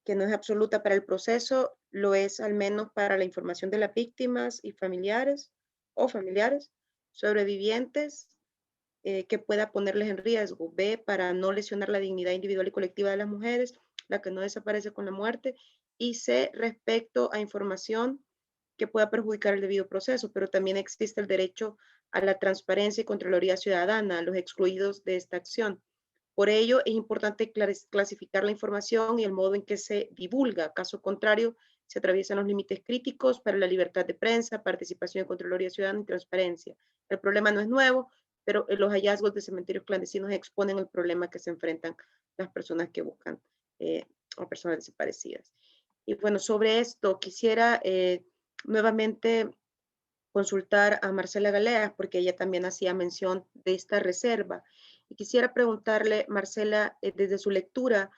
que no es absoluta para el proceso, lo es al menos para la información de las víctimas y familiares sobrevivientes, que pueda ponerles en riesgo. B, para no lesionar la dignidad individual y colectiva de las mujeres, la que no desaparece con la muerte. Y C, respecto a información que pueda perjudicar el debido proceso, pero también existe el derecho a la transparencia y Contraloría Ciudadana, a los excluidos de esta acción. Por ello, es importante clasificar la información y el modo en que se divulga. Caso contrario, se atraviesan los límites críticos para la libertad de prensa, participación en Contraloría Ciudadana y transparencia. El problema no es nuevo, pero los hallazgos de cementerios clandestinos exponen el problema que se enfrentan las personas que buscan a personas desaparecidas. Y bueno, sobre esto quisiera nuevamente consultar a Marcela Galeas, porque ella también hacía mención de esta reserva. Y quisiera preguntarle, Marcela, desde su lectura,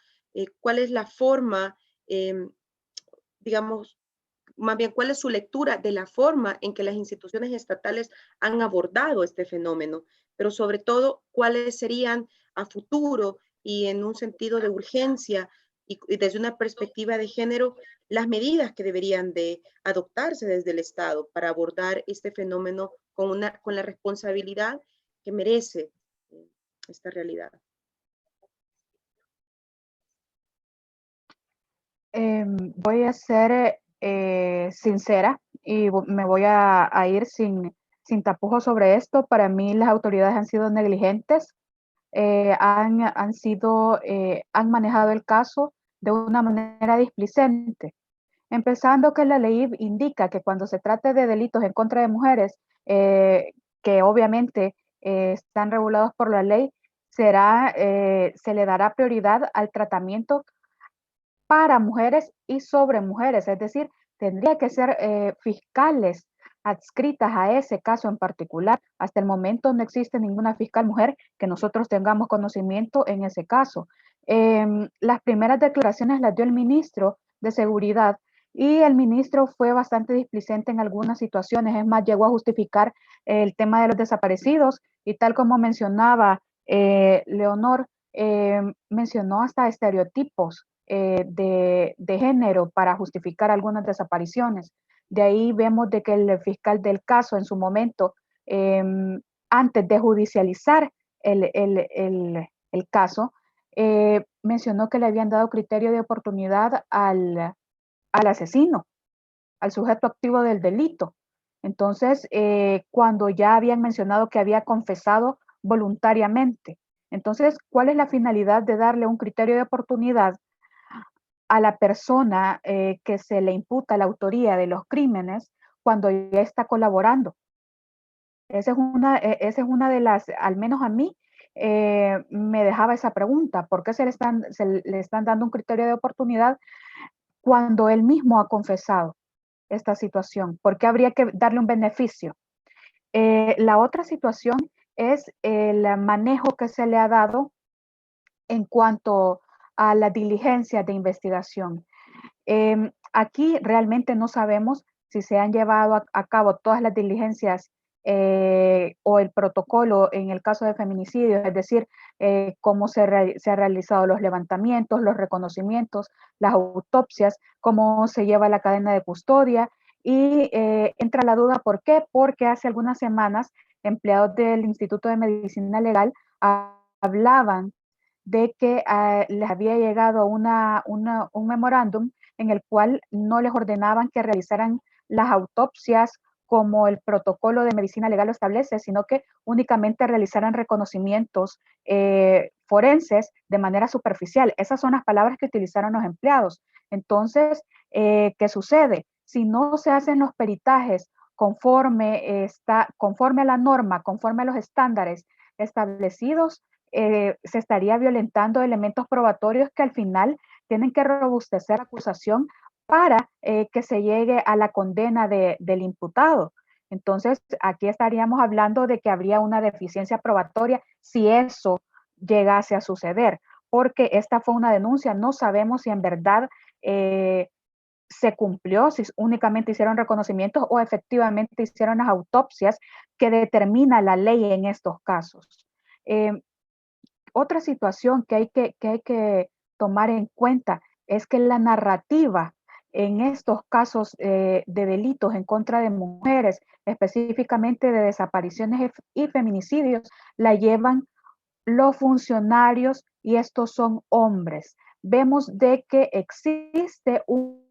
¿cuál es la forma, digamos, más bien, cuál es su lectura de la forma en que las instituciones estatales han abordado este fenómeno? Pero sobre todo, ¿cuáles serían a futuro y en un sentido de urgencia y desde una perspectiva de género, las medidas que deberían de adoptarse desde el Estado para abordar este fenómeno con la responsabilidad que merece esta realidad? Voy a ser sincera y me voy a ir sin tapujos sobre esto. Para mí las autoridades han sido negligentes, han manejado el caso de una manera displicente. Empezando que la ley indica que cuando se trate de delitos en contra de mujeres, que obviamente están regulados por la ley, se le dará prioridad al tratamiento para mujeres y sobre mujeres, es decir, tendría que ser fiscales adscritas a ese caso en particular. Hasta el momento no existe ninguna fiscal mujer que nosotros tengamos conocimiento en ese caso. Las primeras declaraciones las dio el ministro de Seguridad y el ministro fue bastante displicente en algunas situaciones, es más, llegó a justificar el tema de los desaparecidos y tal como mencionaba Leonor, mencionó hasta estereotipos de género para justificar algunas desapariciones. De ahí vemos de que el fiscal del caso en su momento, antes de judicializar el caso, mencionó que le habían dado criterio de oportunidad al asesino, al sujeto activo del delito. Entonces, cuando ya habían mencionado que había confesado voluntariamente. Entonces, ¿cuál es la finalidad de darle un criterio de oportunidad a la persona que se le imputa la autoría de los crímenes cuando ya está colaborando? Esa es una de las, al menos a mí, me dejaba esa pregunta. ¿Por qué se le están dando un criterio de oportunidad cuando él mismo ha confesado esta situación? ¿Por qué habría que darle un beneficio? La otra situación es el manejo que se le ha dado en cuanto a la diligencia de investigación. Aquí realmente no sabemos si se han llevado a cabo todas las diligencias o el protocolo en el caso de feminicidios, es decir, cómo se han realizado los levantamientos, los reconocimientos, las autopsias, cómo se lleva la cadena de custodia. Y entra la duda, ¿por qué? Porque hace algunas semanas empleados del Instituto de Medicina Legal hablaban de que les había llegado un memorándum en el cual no les ordenaban que realizaran las autopsias como el protocolo de medicina legal lo establece, sino que únicamente realizaran reconocimientos forenses de manera superficial. Esas son las palabras que utilizaron los empleados. Entonces, ¿qué sucede? Si no se hacen los peritajes conforme a la norma, conforme a los estándares establecidos, se estaría violentando elementos probatorios que al final tienen que robustecer la acusación para que se llegue a la condena del imputado. Entonces, aquí estaríamos hablando de que habría una deficiencia probatoria si eso llegase a suceder, porque esta fue una denuncia, no sabemos si en verdad se cumplió, si únicamente hicieron reconocimientos o efectivamente hicieron las autopsias que determina la ley en estos casos. Otra situación que hay que tomar en cuenta es que la narrativa en estos casos de delitos en contra de mujeres, específicamente de desapariciones y feminicidios, la llevan los funcionarios y estos son hombres. Vemos de que existe un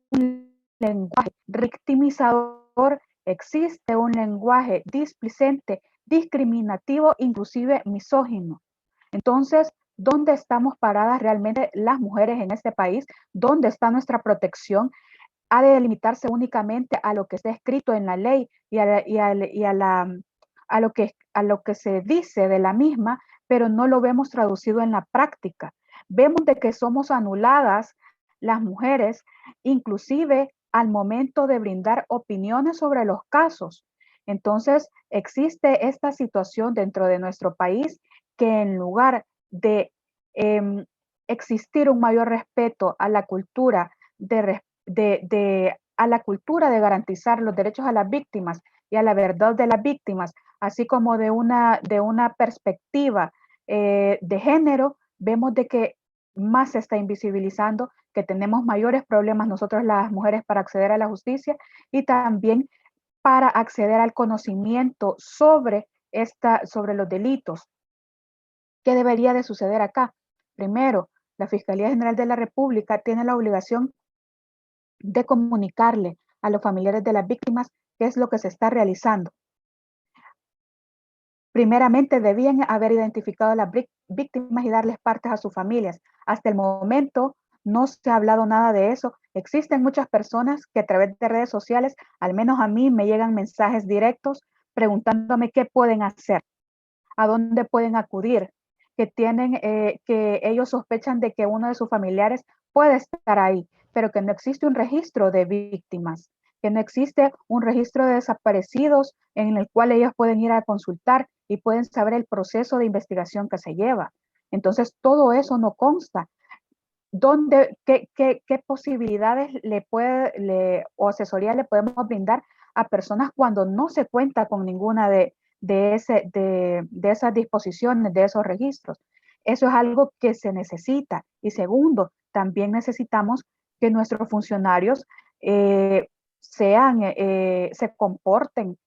lenguaje victimizador, existe un lenguaje displicente, discriminativo, inclusive misógino. Entonces, ¿dónde estamos paradas realmente las mujeres en este país? ¿Dónde está nuestra protección? Ha de limitarse únicamente a lo que está escrito en la ley y a lo que se dice de la misma, pero no lo vemos traducido en la práctica. Vemos de que somos anuladas las mujeres, inclusive al momento de brindar opiniones sobre los casos. Entonces, existe esta situación dentro de nuestro país que en lugar de existir un mayor respeto a la cultura a la cultura de garantizar los derechos a las víctimas y a la verdad de las víctimas, así como de una perspectiva de género, vemos de que más se está invisibilizando, que tenemos mayores problemas nosotros las mujeres para acceder a la justicia y también para acceder al conocimiento sobre los delitos. ¿Qué debería de suceder acá? Primero, la Fiscalía General de la República tiene la obligación de comunicarle a los familiares de las víctimas qué es lo que se está realizando. Primeramente, debían haber identificado a las víctimas y darles partes a sus familias. Hasta el momento no se ha hablado nada de eso. Existen muchas personas que a través de redes sociales, al menos a mí, me llegan mensajes directos preguntándome qué pueden hacer, a dónde pueden acudir, que ellos sospechan de que uno de sus familiares puede estar ahí, pero que no existe un registro de víctimas, que no existe un registro de desaparecidos en el cual ellos pueden ir a consultar y pueden saber el proceso de investigación que se lleva. Entonces, todo eso no consta. ¿Qué posibilidades o asesoría le podemos brindar a personas cuando no se cuenta con ninguna de esas disposiciones, de esos registros? Eso es algo que se necesita. Y segundo, también necesitamos que nuestros funcionarios se comporten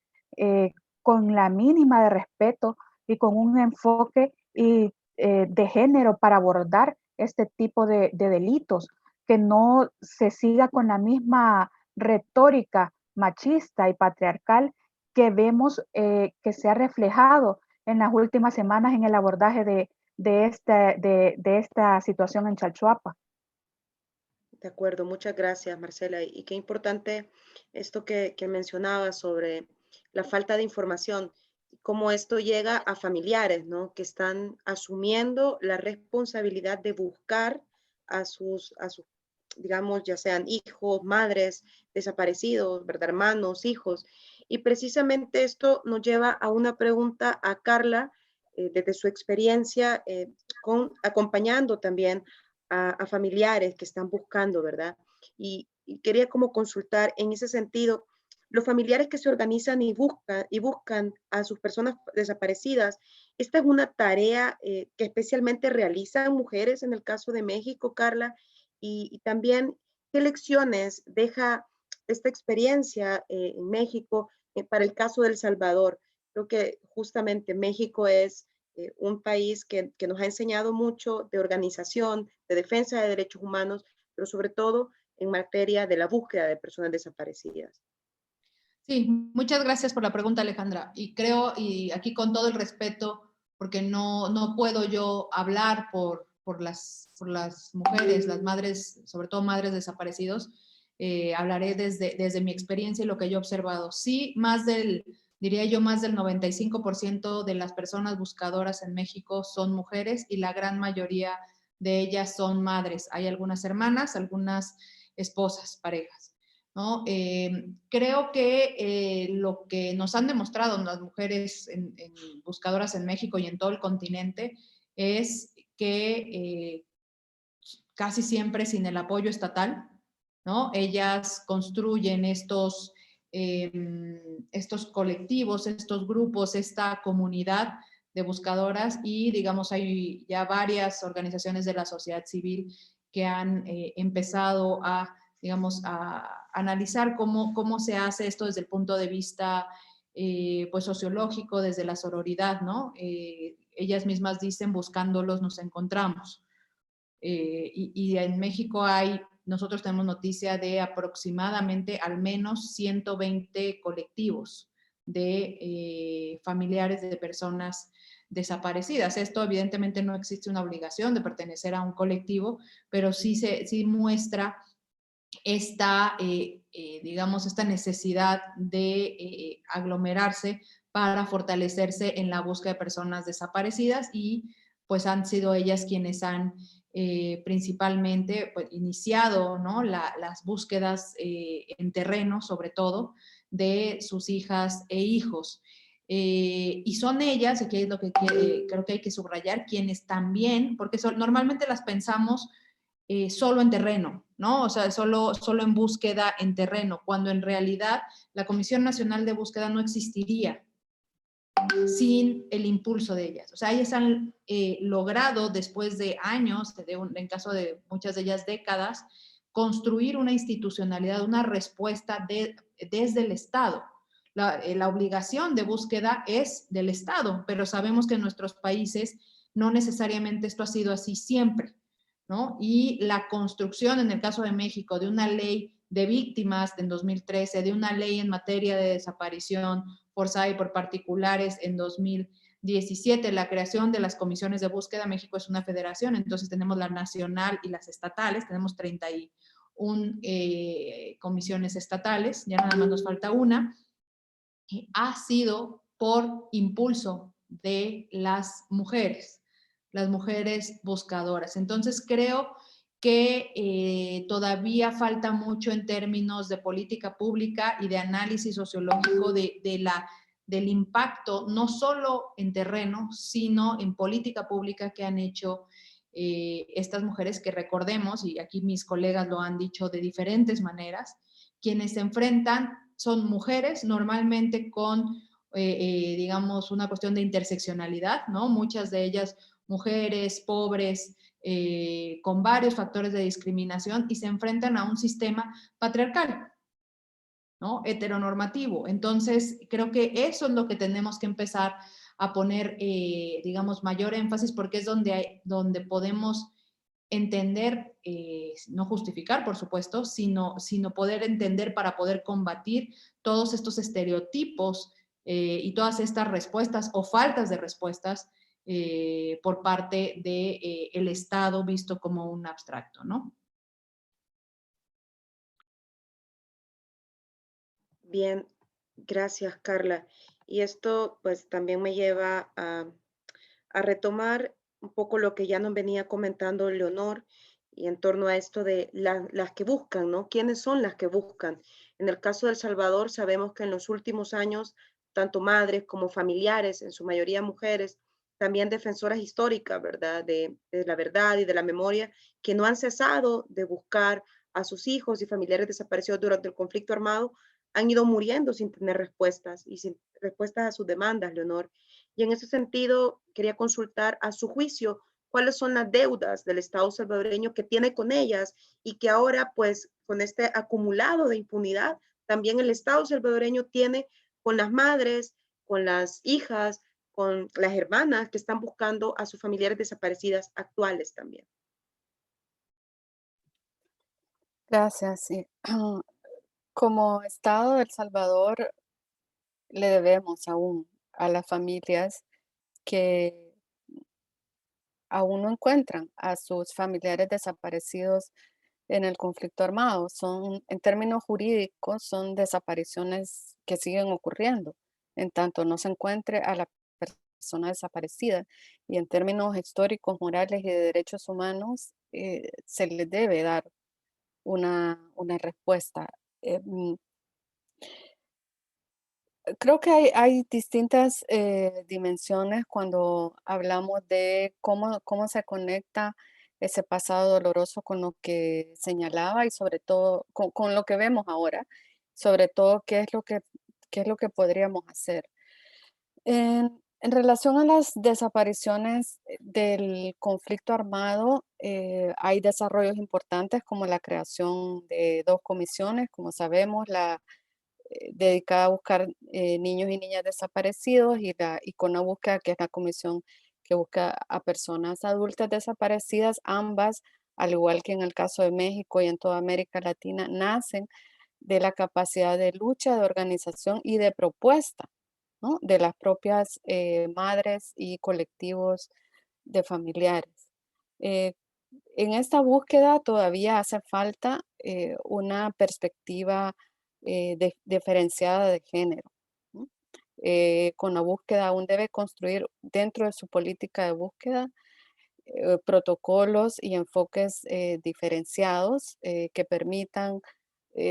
con la mínima de respeto y con un enfoque de género para abordar este tipo de delitos, que no se siga con la misma retórica machista y patriarcal que vemos que se ha reflejado en las últimas semanas en el abordaje de esta situación en Chalchuapa. De acuerdo, muchas gracias, Marcela. Y qué importante esto que mencionabas sobre la falta de información, cómo esto llega a familiares, ¿no? Que están asumiendo la responsabilidad de buscar a sus, digamos, ya sean hijos, madres, desaparecidos, ¿verdad? Hermanos, hijos. Y precisamente esto nos lleva a una pregunta a Carla, desde su experiencia, acompañando también a familiares que están buscando, ¿verdad? Y quería como consultar en ese sentido, los familiares que se organizan y buscan a sus personas desaparecidas, esta es una tarea que especialmente realizan mujeres en el caso de México, Carla, y también qué lecciones deja esta experiencia en México para el caso de El Salvador. Creo que justamente México es un país que nos ha enseñado mucho de organización, de defensa de derechos humanos, pero sobre todo en materia de la búsqueda de personas desaparecidas. Sí, muchas gracias por la pregunta, Alejandra. Y creo, y aquí con todo el respeto, porque no puedo yo hablar por las mujeres, las madres, sobre todo madres desaparecidos, hablaré desde mi experiencia y lo que yo he observado. Sí, diría yo, más del 95% de las personas buscadoras en México son mujeres y la gran mayoría de ellas son madres. Hay algunas hermanas, algunas esposas, parejas, ¿no? Creo que lo que nos han demostrado las mujeres buscadoras en México y en todo el continente es que casi siempre sin el apoyo estatal, ¿no? Ellas construyen estos colectivos, estos grupos, esta comunidad de buscadoras y, digamos, hay ya varias organizaciones de la sociedad civil que han empezado a, digamos, a analizar cómo se hace esto desde el punto de vista pues sociológico, desde la sororidad, ¿no? Ellas mismas dicen, buscándolos nos encontramos. Y en México nosotros tenemos noticia de aproximadamente al menos 120 colectivos de familiares de personas desaparecidas. Esto evidentemente no existe una obligación de pertenecer a un colectivo, pero sí muestra digamos, esta necesidad de aglomerarse para fortalecerse en la búsqueda de personas desaparecidas y pues han sido ellas quienes han principalmente pues, iniciado, ¿no? las búsquedas en terreno, sobre todo, de sus hijas e hijos. Y son ellas, aquí es lo que creo que hay que subrayar, quienes también, porque normalmente las pensamos solo en terreno, ¿no? O sea, solo en búsqueda en terreno, cuando en realidad la Comisión Nacional de Búsqueda no existiría sin el impulso de ellas. O sea, ellas han logrado, después de años, en caso de muchas de ellas décadas, construir una institucionalidad, una respuesta desde el Estado. La obligación de búsqueda es del Estado, pero sabemos que en nuestros países no necesariamente esto ha sido así siempre, ¿no? Y la construcción, en el caso de México, de una ley de víctimas en 2013, de una ley en materia de desaparición forzada y por particulares en 2017, la creación de las comisiones de búsqueda. México es una federación, entonces tenemos la nacional y las estatales, tenemos 31 comisiones estatales, ya nada más nos falta una, ha sido por impulso de las mujeres buscadoras. Entonces creo que todavía falta mucho en términos de política pública y de análisis sociológico del impacto, no solo en terreno, sino en política pública que han hecho estas mujeres que recordemos, y aquí mis colegas lo han dicho de diferentes maneras, quienes se enfrentan son mujeres normalmente con, digamos, una cuestión de interseccionalidad, ¿no? Muchas de ellas mujeres, pobres, con varios factores de discriminación y se enfrentan a un sistema patriarcal, ¿no? Heteronormativo. Entonces, creo que eso es lo que tenemos que empezar a poner, digamos, mayor énfasis porque es donde podemos entender, no justificar, por supuesto, sino poder entender para poder combatir todos estos estereotipos y todas estas respuestas o faltas de respuestas por parte del Estado visto como un abstracto, ¿no? Bien, gracias, Carla. Y esto pues también me lleva a retomar un poco lo que ya nos venía comentando Leonor y en torno a esto de las que buscan, ¿no? ¿Quiénes son las que buscan? En el caso de El Salvador, sabemos que en los últimos años, tanto madres como familiares, en su mayoría mujeres, también defensoras históricas, ¿verdad? De la verdad y de la memoria, que no han cesado de buscar a sus hijos y familiares desaparecidos durante el conflicto armado, han ido muriendo sin tener respuestas y sin respuestas a sus demandas, Leonor. Y en ese sentido, quería consultar a su juicio cuáles son las deudas del Estado salvadoreño que tiene con ellas y que ahora, pues, con este acumulado de impunidad, también el Estado salvadoreño tiene con las madres, con las hijas, con las hermanas que están buscando a sus familiares desaparecidas actuales también. Gracias. Sí. Como Estado de El Salvador, le debemos aún a las familias que aún no encuentran a sus familiares desaparecidos en el conflicto armado. Son, en términos jurídicos, son desapariciones que siguen ocurriendo, en tanto no se encuentre a la persona desaparecida. Y en términos históricos, morales y de derechos humanos, se les debe dar una respuesta. Eh, mm, Creo que hay distintas dimensiones cuando hablamos de cómo se conecta ese pasado doloroso con lo que señalaba y sobre todo con lo que vemos ahora, sobre todo qué es lo que podríamos hacer. En relación a las desapariciones del conflicto armado, hay desarrollos importantes como la creación de dos comisiones, como sabemos, dedicada a buscar niños y niñas desaparecidos y con la búsqueda, que es la comisión que busca a personas adultas desaparecidas, ambas, al igual que en el caso de México y en toda América Latina, nacen de la capacidad de lucha, de organización y de propuesta, ¿no? De las propias madres y colectivos de familiares. Eh, en esta búsqueda todavía hace falta una perspectiva diferenciada de género, ¿no? Con la búsqueda aún debe construir dentro de su política de búsqueda protocolos y enfoques diferenciados que permitan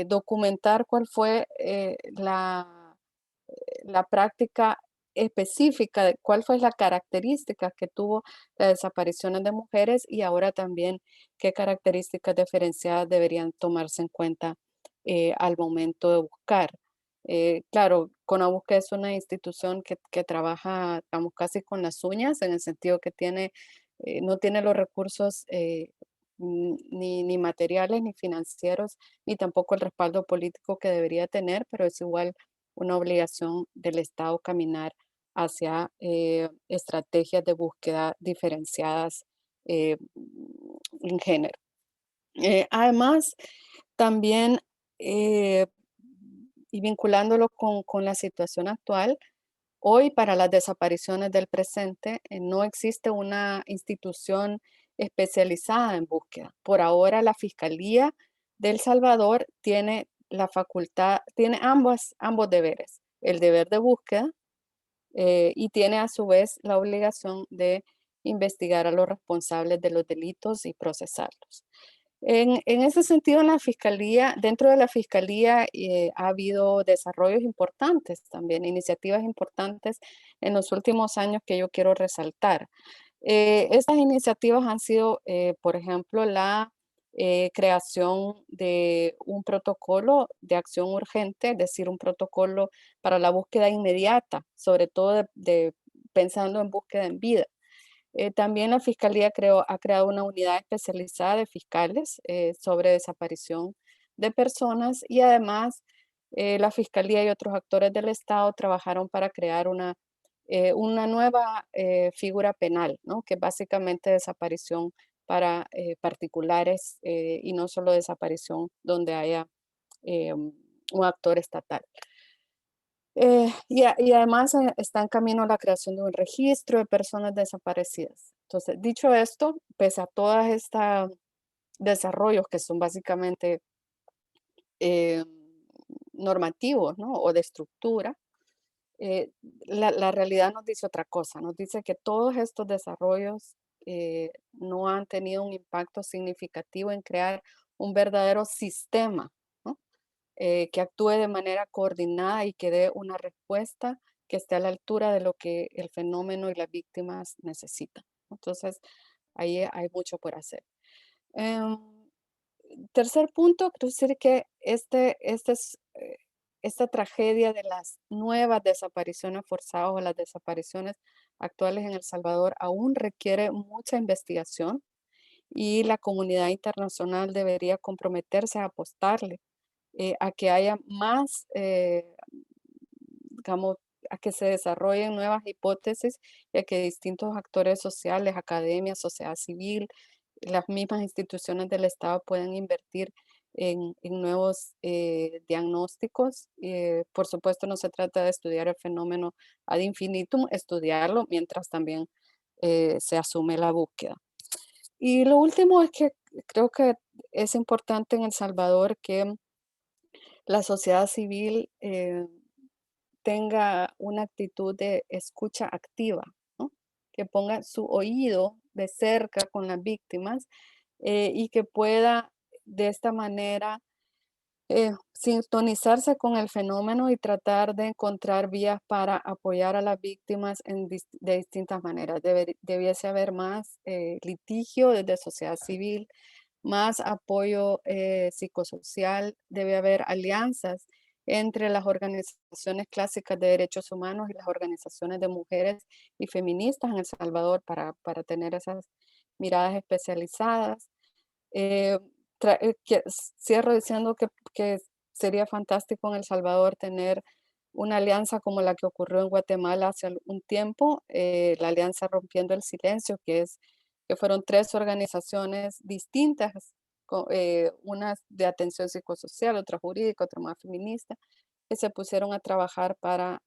documentar cuál fue la práctica específica de cuál fue la característica que tuvo las desapariciones de mujeres y ahora también qué características diferenciadas deberían tomarse en cuenta al momento de buscar. Claro, CONABUSQUE es una institución que trabaja, digamos, casi con las uñas, en el sentido que no tiene los recursos ni materiales, ni financieros, ni tampoco el respaldo político que debería tener, pero es igual una obligación del Estado caminar hacia estrategias de búsqueda diferenciadas en género. Además, también, eh, y vinculándolo con la situación actual, hoy para las desapariciones del presente no existe una institución especializada en búsqueda. Por ahora la Fiscalía de El Salvador tiene la facultad, tiene ambos deberes, el deber de búsqueda y tiene a su vez la obligación de investigar a los responsables de los delitos y procesarlos. En ese sentido, en la fiscalía, dentro de la fiscalía ha habido desarrollos importantes también, iniciativas importantes en los últimos años que yo quiero resaltar. Estas iniciativas han sido, por ejemplo, la creación de un protocolo de acción urgente, es decir, un protocolo para la búsqueda inmediata, sobre todo pensando en búsqueda en vida. También la Fiscalía ha creado una unidad especializada de fiscales sobre desaparición de personas y además la Fiscalía y otros actores del Estado trabajaron para crear una nueva figura penal, ¿no? Que es básicamente desaparición para particulares y no solo desaparición donde haya un actor estatal. Y además está en camino la creación de un registro de personas desaparecidas. Entonces, dicho esto, pese a todas estos desarrollos que son básicamente eh, normativos, ¿no? O de estructura, la realidad nos dice otra cosa, nos dice que todos estos desarrollos no han tenido un impacto significativo en crear un verdadero sistema, ¿no? Que actúe de manera coordinada y que dé una respuesta que esté a la altura de lo que el fenómeno y las víctimas necesitan. Entonces, ahí hay mucho por hacer. Em, Tercer punto, quiero decir que esta tragedia de las nuevas desapariciones forzadas o las desapariciones actuales en El Salvador aún requiere mucha investigación y la comunidad internacional debería comprometerse a apostarle a que haya más, digamos, a que se desarrollen nuevas hipótesis y a que distintos actores sociales, academia, sociedad civil, las mismas instituciones del Estado puedan invertir en nuevos diagnósticos. Por supuesto, no se trata de estudiar el fenómeno ad infinitum, estudiarlo mientras también se asume la búsqueda. Y lo último es que creo que es importante en El Salvador que la sociedad civil tenga una actitud de escucha activa, ¿no? Que ponga su oído de cerca con las víctimas y que pueda de esta manera sintonizarse con el fenómeno y tratar de encontrar vías para apoyar a las víctimas de distintas maneras. Debiese haber más litigio desde sociedad civil, más apoyo psicosocial, debe haber alianzas entre las organizaciones clásicas de derechos humanos y las organizaciones de mujeres y feministas en El Salvador para tener esas miradas especializadas. Eh, Cierro diciendo que sería fantástico en El Salvador tener una alianza como la que ocurrió en Guatemala hace un tiempo, la Alianza Rompiendo el Silencio, que fueron 3 organizaciones distintas, una de atención psicosocial, otra jurídica, otra más feminista, que se pusieron a trabajar para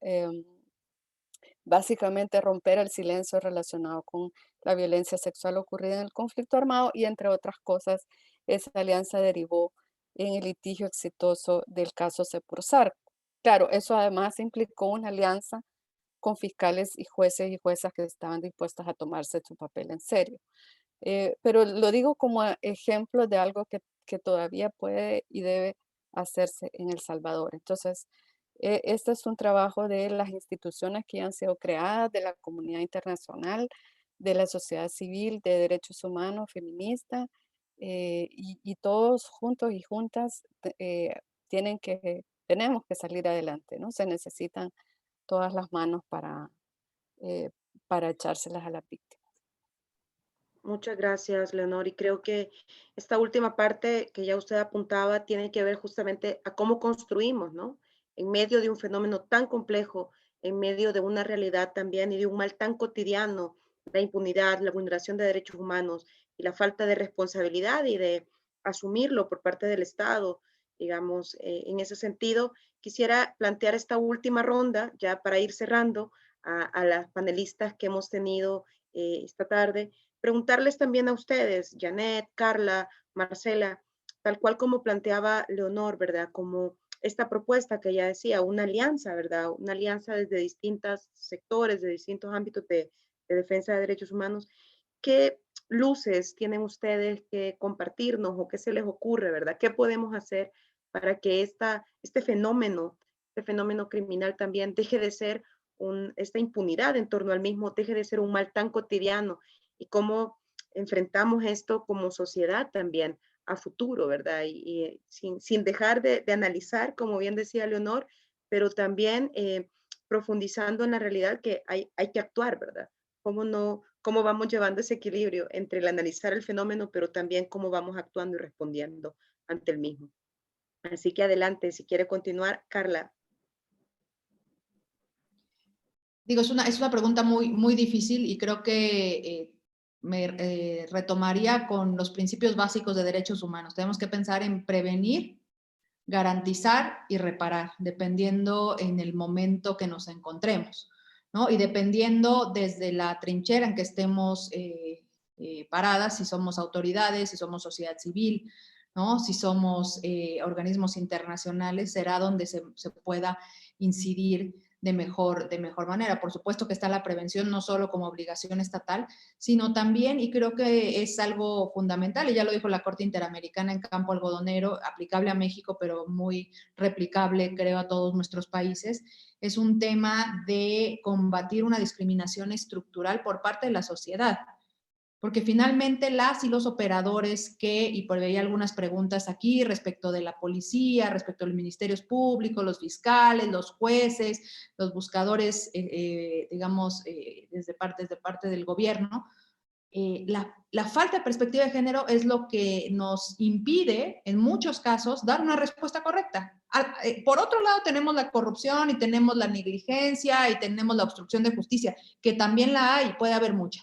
básicamente romper el silencio relacionado con la violencia sexual ocurrida en el conflicto armado y entre otras cosas, esa alianza derivó en el litigio exitoso del caso Sepursar. Claro, eso además implicó una alianza con fiscales y jueces y juezas que estaban dispuestas a tomarse su papel en serio. Pero lo digo como ejemplo de algo que todavía puede y debe hacerse en El Salvador. Entonces, este es un trabajo de las instituciones que ya han sido creadas, de la comunidad internacional, de la sociedad civil, de derechos humanos, feminista, y todos juntos y juntas tenemos que salir adelante, ¿no? Se necesitan todas las manos eh, para echárselas a las víctimas. Muchas gracias, Leonor. Y creo que esta última parte que ya usted apuntaba tiene que ver justamente a cómo construimos, ¿no? En medio de un fenómeno tan complejo, en medio de una realidad también y de un mal tan cotidiano, la impunidad, la vulneración de derechos humanos y la falta de responsabilidad y de asumirlo por parte del Estado, digamos, en ese sentido, quisiera plantear esta última ronda ya para ir cerrando a las panelistas que hemos tenido esta tarde. Preguntarles también a ustedes, Janet, Carla, Marcela, tal cual como planteaba Leonor, ¿verdad? Como esta propuesta que ella decía, una alianza, ¿verdad? Una alianza desde distintos sectores, de distintos ámbitos de defensa de derechos humanos. ¿Qué luces tienen ustedes que compartirnos o qué se les ocurre, ¿verdad? ¿Qué podemos hacer para que este fenómeno criminal también deje de ser esta impunidad en torno al mismo, deje de ser un mal tan cotidiano y cómo enfrentamos esto como sociedad también a futuro, ¿verdad? Y sin dejar de analizar, como bien decía Leonor, pero también profundizando en la realidad que hay que actuar, ¿verdad? Cómo vamos llevando ese equilibrio entre el analizar el fenómeno, pero también cómo vamos actuando y respondiendo ante el mismo. Así que adelante, si quiere continuar, Carla. Digo, es una pregunta muy, muy difícil y creo que me retomaría con los principios básicos de derechos humanos. Tenemos que pensar en prevenir, garantizar y reparar, dependiendo en el momento que nos encontremos, ¿no? Y dependiendo desde la trinchera en que estemos paradas, si somos autoridades, si somos sociedad civil, ¿no? Si somos organismos internacionales, será donde se pueda incidir de mejor manera. Por supuesto que está la prevención no solo como obligación estatal, sino también, y creo que es algo fundamental, y ya lo dijo la Corte Interamericana en campo algodonero, aplicable a México, pero muy replicable, creo, a todos nuestros países, es un tema de combatir una discriminación estructural por parte de la sociedad. Porque finalmente las y los operadores y por ahí algunas preguntas aquí respecto de la policía, respecto a los ministerios públicos, los fiscales, los jueces, los buscadores, digamos, desde parte del gobierno, la falta de perspectiva de género es lo que nos impide, en muchos casos, dar una respuesta correcta. Por otro lado, tenemos la corrupción y tenemos la negligencia y tenemos la obstrucción de justicia, que también la hay, puede haber mucha.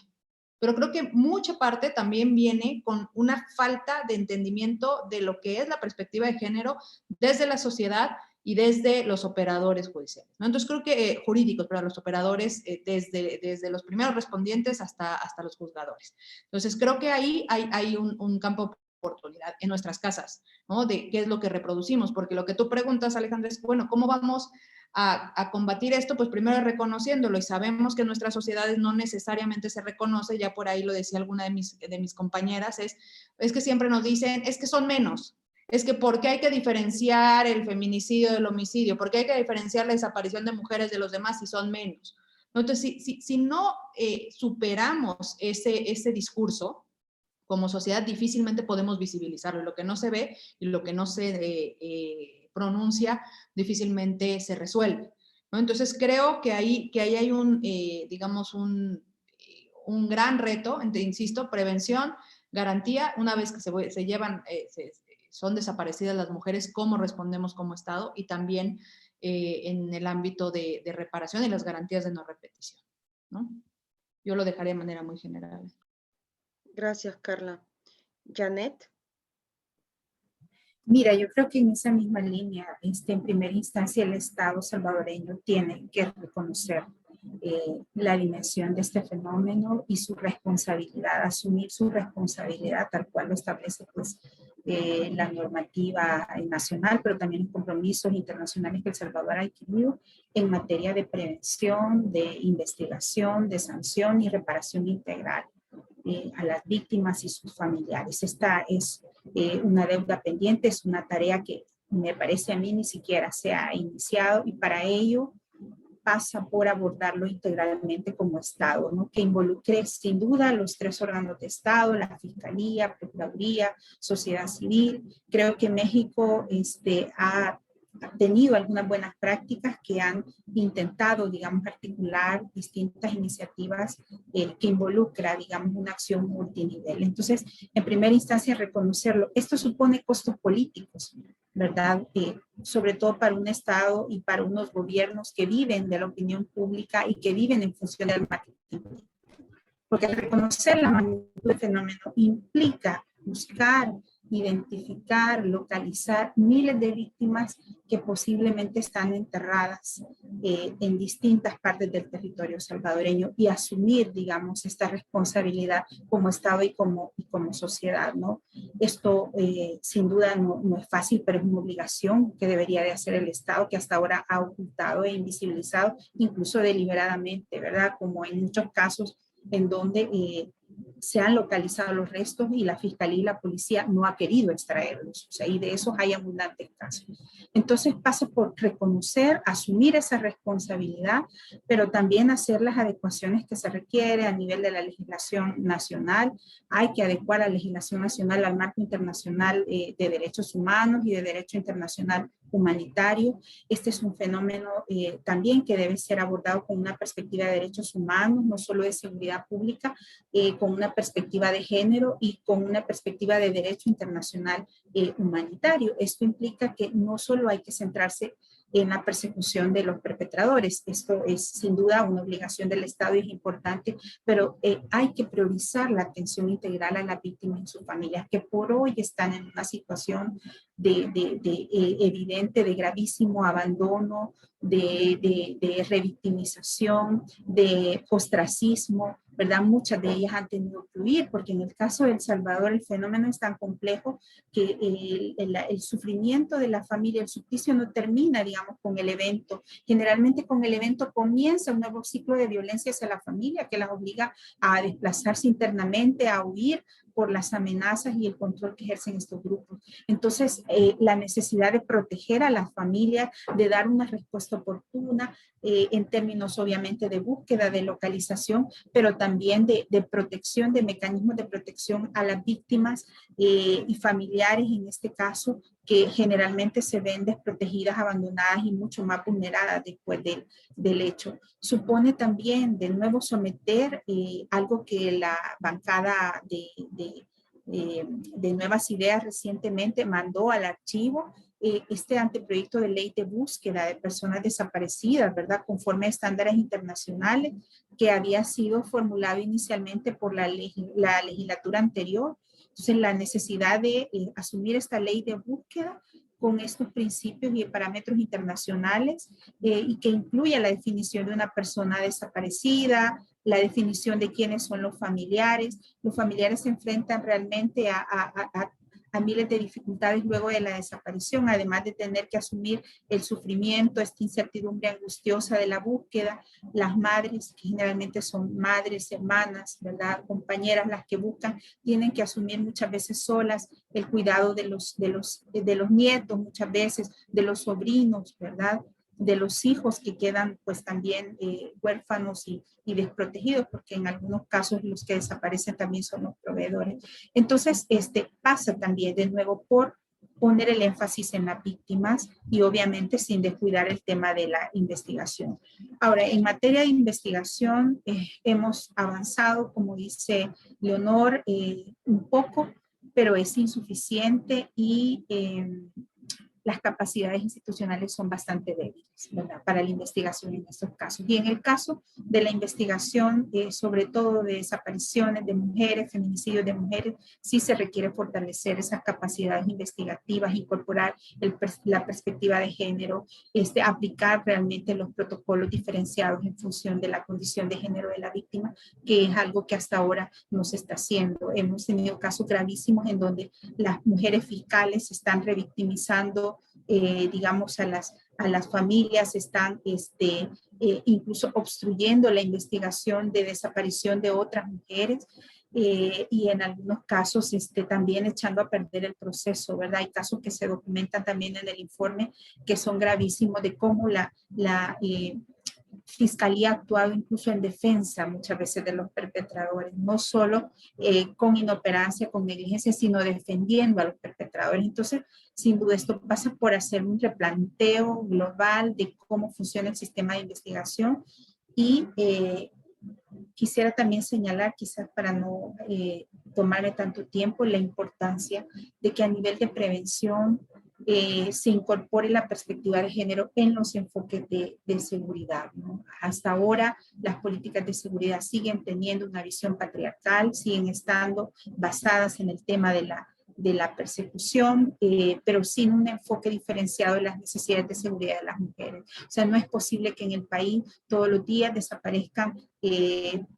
Pero creo que mucha parte también viene con una falta de entendimiento de lo que es la perspectiva de género desde la sociedad y desde los operadores judiciales, ¿no? Entonces creo que jurídicos, pero los operadores desde los primeros respondientes hasta los juzgadores. Entonces creo que ahí hay un campo de oportunidad en nuestras casas, ¿no? De qué es lo que reproducimos, porque lo que tú preguntas, Alejandra, es, bueno, ¿cómo vamos a combatir esto? Pues primero reconociéndolo, y sabemos que en nuestras sociedades no necesariamente se reconoce, ya por ahí lo decía alguna de mis compañeras, es que siempre nos dicen, es que son menos, es que ¿por qué hay que diferenciar el feminicidio del homicidio? ¿Por qué hay que diferenciar la desaparición de mujeres de los demás si son menos? Entonces, si no superamos ese discurso, como sociedad difícilmente podemos visibilizarlo. Lo que no se ve y lo que no se pronuncia difícilmente se resuelve, ¿no? Entonces creo que ahí hay digamos, un gran reto, insisto, prevención, garantía, una vez que se llevan, son desaparecidas las mujeres, cómo respondemos como Estado, y también en el ámbito de reparación y las garantías de no repetición, ¿no? Yo lo dejaré de manera muy general. Gracias, Carla. Janet. Mira, yo creo que en esa misma línea, en primera instancia, el Estado salvadoreño tiene que reconocer la dimensión de este fenómeno y su responsabilidad, asumir su responsabilidad tal cual lo establece pues, la normativa nacional, pero también los compromisos internacionales que El Salvador ha adquirido en materia de prevención, de investigación, de sanción y reparación integral a las víctimas y sus familiares. Esta es una deuda pendiente, es una tarea que me parece a mí ni siquiera se ha iniciado, y para ello pasa por abordarlo integralmente como Estado, ¿no? Que involucre sin duda los tres órganos de Estado, la Fiscalía, Procuraduría, sociedad civil. Creo que México ha tenido algunas buenas prácticas que han intentado, digamos, articular distintas iniciativas que involucra, digamos, una acción multinivel. Entonces, en primera instancia, reconocerlo. Esto supone costos políticos, ¿verdad? Sobre todo para un Estado y para unos gobiernos que viven de la opinión pública y que viven en función del marketing. Porque reconocer la magnitud del fenómeno implica buscar, identificar, localizar miles de víctimas que posiblemente están enterradas en distintas partes del territorio salvadoreño, y asumir, digamos, esta responsabilidad como Estado y como sociedad, ¿no? Esto sin duda no es fácil, pero es una obligación que debería de hacer el Estado, que hasta ahora ha ocultado e invisibilizado, incluso deliberadamente, ¿verdad? Como en muchos casos en donde se han localizado los restos y la Fiscalía y la Policía no ha querido extraerlos. O sea, y de esos hay abundantes casos. Entonces pasa por reconocer, asumir esa responsabilidad, pero también hacer las adecuaciones que se requiere a nivel de la legislación nacional. Hay que adecuar la legislación nacional al marco internacional de derechos humanos y de derecho internacional humanitario. Este es un fenómeno también que debe ser abordado con una perspectiva de derechos humanos, no solo de seguridad pública, con una perspectiva de género y con una perspectiva de derecho internacional humanitario. Esto implica que no solo hay que centrarse en la persecución de los perpetradores. Esto es sin duda una obligación del Estado y es importante, pero hay que priorizar la atención integral a las víctimas y sus familias, que por hoy están en una situación evidente, de gravísimo abandono, de revictimización, de ostracismo, ¿verdad? Muchas de ellas han tenido que huir, porque en el caso de El Salvador el fenómeno es tan complejo que el sufrimiento de la familia, el suplicio no termina, digamos, con el evento. Generalmente con el evento comienza un nuevo ciclo de violencia hacia la familia que las obliga a desplazarse internamente, a huir por las amenazas y el control que ejercen estos grupos. Entonces, la necesidad de proteger a las familias, de dar una respuesta oportuna, en términos obviamente de búsqueda, de localización, pero también de protección, de mecanismos de protección a las víctimas y familiares en este caso, que generalmente se ven desprotegidas, abandonadas y mucho más vulneradas después del hecho. Supone también de nuevo someter algo que la bancada de Nuevas Ideas recientemente mandó al archivo, este anteproyecto de ley de búsqueda de personas desaparecidas, ¿verdad? Conforme a estándares internacionales, que había sido formulado inicialmente por la legislatura anterior. Entonces, la necesidad de asumir esta ley de búsqueda con estos principios y parámetros internacionales y que incluya la definición de una persona desaparecida, la definición de quiénes son los familiares. Los familiares se enfrentan realmente a miles de dificultades luego de la desaparición, además de tener que asumir el sufrimiento, esta incertidumbre angustiosa de la búsqueda. Las madres, que generalmente son madres, hermanas, ¿verdad? Compañeras, las que buscan, tienen que asumir muchas veces solas el cuidado de los nietos, muchas veces de los sobrinos, ¿verdad? De los hijos que quedan pues también huérfanos y desprotegidos, porque en algunos casos los que desaparecen también son los proveedores. Entonces, pasa también de nuevo por poner el énfasis en las víctimas y obviamente sin descuidar el tema de la investigación. Ahora, en materia de investigación hemos avanzado, como dice Leonor, un poco, pero es insuficiente y las capacidades institucionales son bastante débiles, ¿verdad? Para la investigación en estos casos. Y en el caso de la investigación, sobre todo de desapariciones de mujeres, feminicidios de mujeres, sí se requiere fortalecer esas capacidades investigativas, incorporar la perspectiva de género, aplicar realmente los protocolos diferenciados en función de la condición de género de la víctima, que es algo que hasta ahora no se está haciendo. Hemos tenido casos gravísimos en donde las mujeres fiscales se están revictimizando, digamos, a las familias, están incluso obstruyendo la investigación de desaparición de otras mujeres y en algunos casos también echando a perder el proceso, ¿verdad? Hay casos que se documentan también en el informe que son gravísimos de cómo la Fiscalía ha actuado incluso en defensa muchas veces de los perpetradores, no solo con inoperancia, con negligencia, sino defendiendo a los perpetradores. Entonces, sin duda, esto pasa por hacer un replanteo global de cómo funciona el sistema de investigación y quisiera también señalar, quizás para no tomarme tanto tiempo, la importancia de que a nivel de prevención se incorpore la perspectiva de género en los enfoques de seguridad, ¿no? Hasta ahora las políticas de seguridad siguen teniendo una visión patriarcal, siguen estando basadas en el tema de la persecución, pero sin un enfoque diferenciado de las necesidades de seguridad de las mujeres. O sea, no es posible que en el país todos los días desaparezcan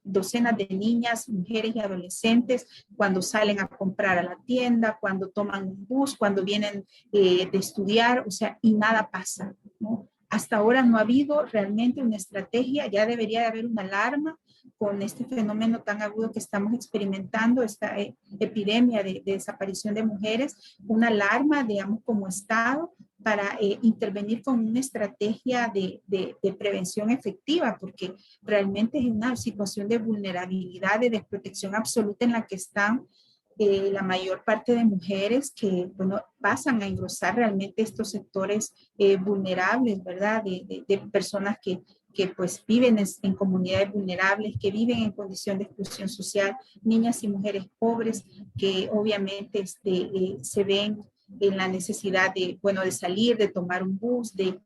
docenas de niñas, mujeres y adolescentes cuando salen a comprar a la tienda, cuando toman un bus, cuando vienen de estudiar, o sea, y nada pasa, ¿no? Hasta ahora no ha habido realmente una estrategia, ya debería de haber una alarma con este fenómeno tan agudo que estamos experimentando, esta epidemia de desaparición de mujeres, una alarma, digamos, como Estado, para intervenir con una estrategia de prevención efectiva, porque realmente es una situación de vulnerabilidad, de desprotección absoluta en la que están la mayor parte de mujeres que, bueno, pasan a engrosar realmente estos sectores vulnerables, ¿verdad? De personas que pues viven en comunidades vulnerables, que viven en condición de exclusión social, niñas y mujeres pobres que obviamente se ven en la necesidad de, bueno, de salir, de tomar un bus, de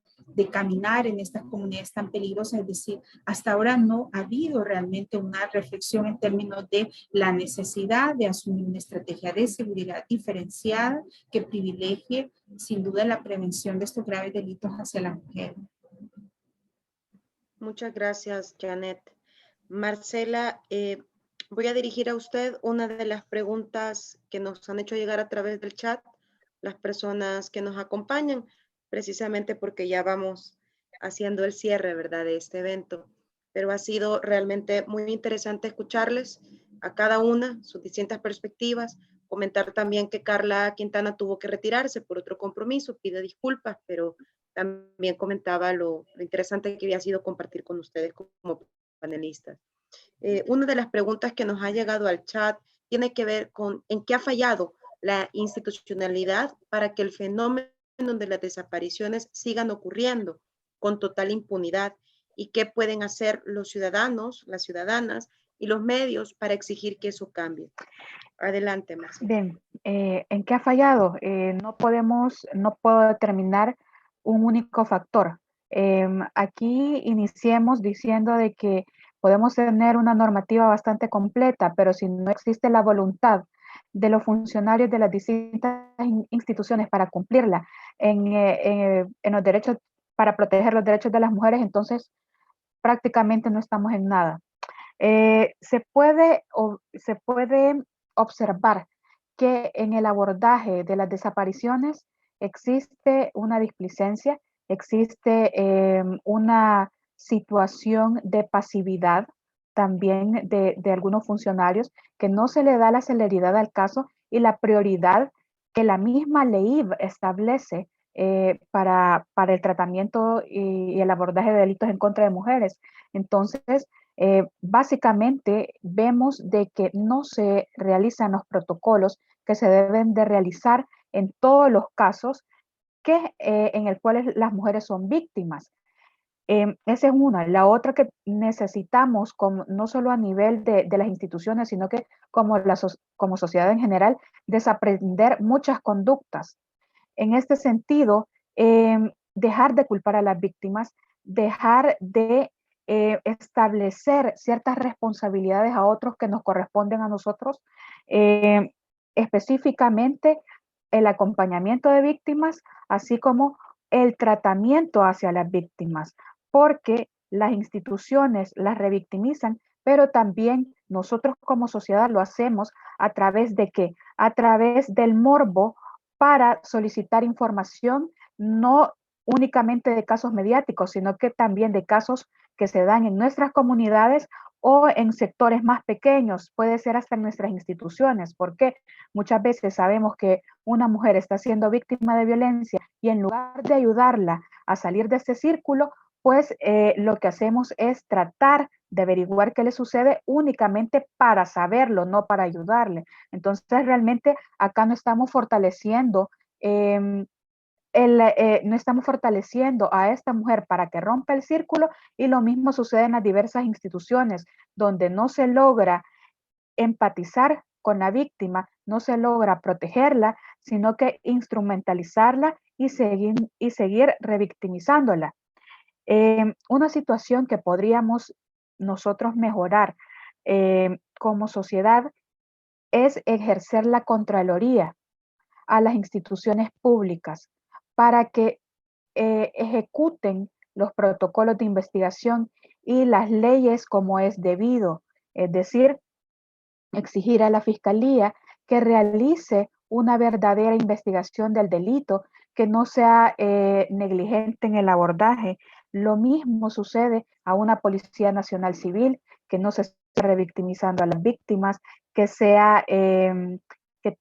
caminar en estas comunidades tan peligrosas. Es decir, hasta ahora no ha habido realmente una reflexión en términos de la necesidad de asumir una estrategia de seguridad diferenciada que privilegie sin duda la prevención de estos graves delitos hacia la mujer. Muchas gracias, Janet. Marcela, voy a dirigir a usted una de las preguntas que nos han hecho llegar a través del chat las personas que nos acompañan, precisamente porque ya vamos haciendo el cierre, ¿verdad?, de este evento. Pero ha sido realmente muy interesante escucharles a cada una, sus distintas perspectivas. Comentar también que Carla Quintana tuvo que retirarse por otro compromiso, pide disculpas, pero también comentaba lo interesante que había sido compartir con ustedes como panelistas. Una de las preguntas que nos ha llegado al chat tiene que ver con en qué ha fallado la institucionalidad para que el fenómeno de las desapariciones sigan ocurriendo con total impunidad y qué pueden hacer los ciudadanos, las ciudadanas y los medios para exigir que eso cambie. Adelante, Marcela. Bien, ¿en qué ha fallado? No puedo determinar un único factor. Aquí iniciemos diciendo de que podemos tener una normativa bastante completa, pero si no existe la voluntad de los funcionarios de las distintas instituciones para cumplirla en los derechos, para proteger los derechos de las mujeres, entonces prácticamente no estamos en nada. Se puede observar que en el abordaje de las desapariciones existe una displicencia, existe una situación de pasividad también de algunos funcionarios, que no se le da la celeridad al caso y la prioridad que la misma ley establece para el tratamiento y el abordaje de delitos en contra de mujeres. Entonces, básicamente vemos de que no se realizan los protocolos que se deben de realizar en todos los casos en el cual las mujeres son víctimas. Esa es una. La otra que necesitamos, no solo a nivel de las instituciones, sino que como sociedad en general, desaprender muchas conductas. En este sentido, dejar de culpar a las víctimas, dejar de establecer ciertas responsabilidades a otros que nos corresponden a nosotros, específicamente el acompañamiento de víctimas, así como el tratamiento hacia las víctimas, porque las instituciones las revictimizan, pero también nosotros como sociedad lo hacemos a través de ¿qué? A través del morbo para solicitar información, no únicamente de casos mediáticos, sino que también de casos que se dan en nuestras comunidades o en sectores más pequeños, puede ser hasta en nuestras instituciones, porque muchas veces sabemos que una mujer está siendo víctima de violencia y en lugar de ayudarla a salir de este círculo, pues lo que hacemos es tratar de averiguar qué le sucede únicamente para saberlo, no para ayudarle. Entonces, realmente acá no estamos fortaleciendo no estamos fortaleciendo a esta mujer para que rompa el círculo, y lo mismo sucede en las diversas instituciones donde no se logra empatizar con la víctima, no se logra protegerla, sino que instrumentalizarla y seguir revictimizándola. Una situación que podríamos nosotros mejorar como sociedad es ejercer la contraloría a las instituciones públicas para que ejecuten los protocolos de investigación y las leyes como es debido. Es decir, exigir a la Fiscalía que realice una verdadera investigación del delito, que no sea negligente en el abordaje. Lo mismo sucede a una Policía Nacional Civil, que no se esté revictimizando a las víctimas, que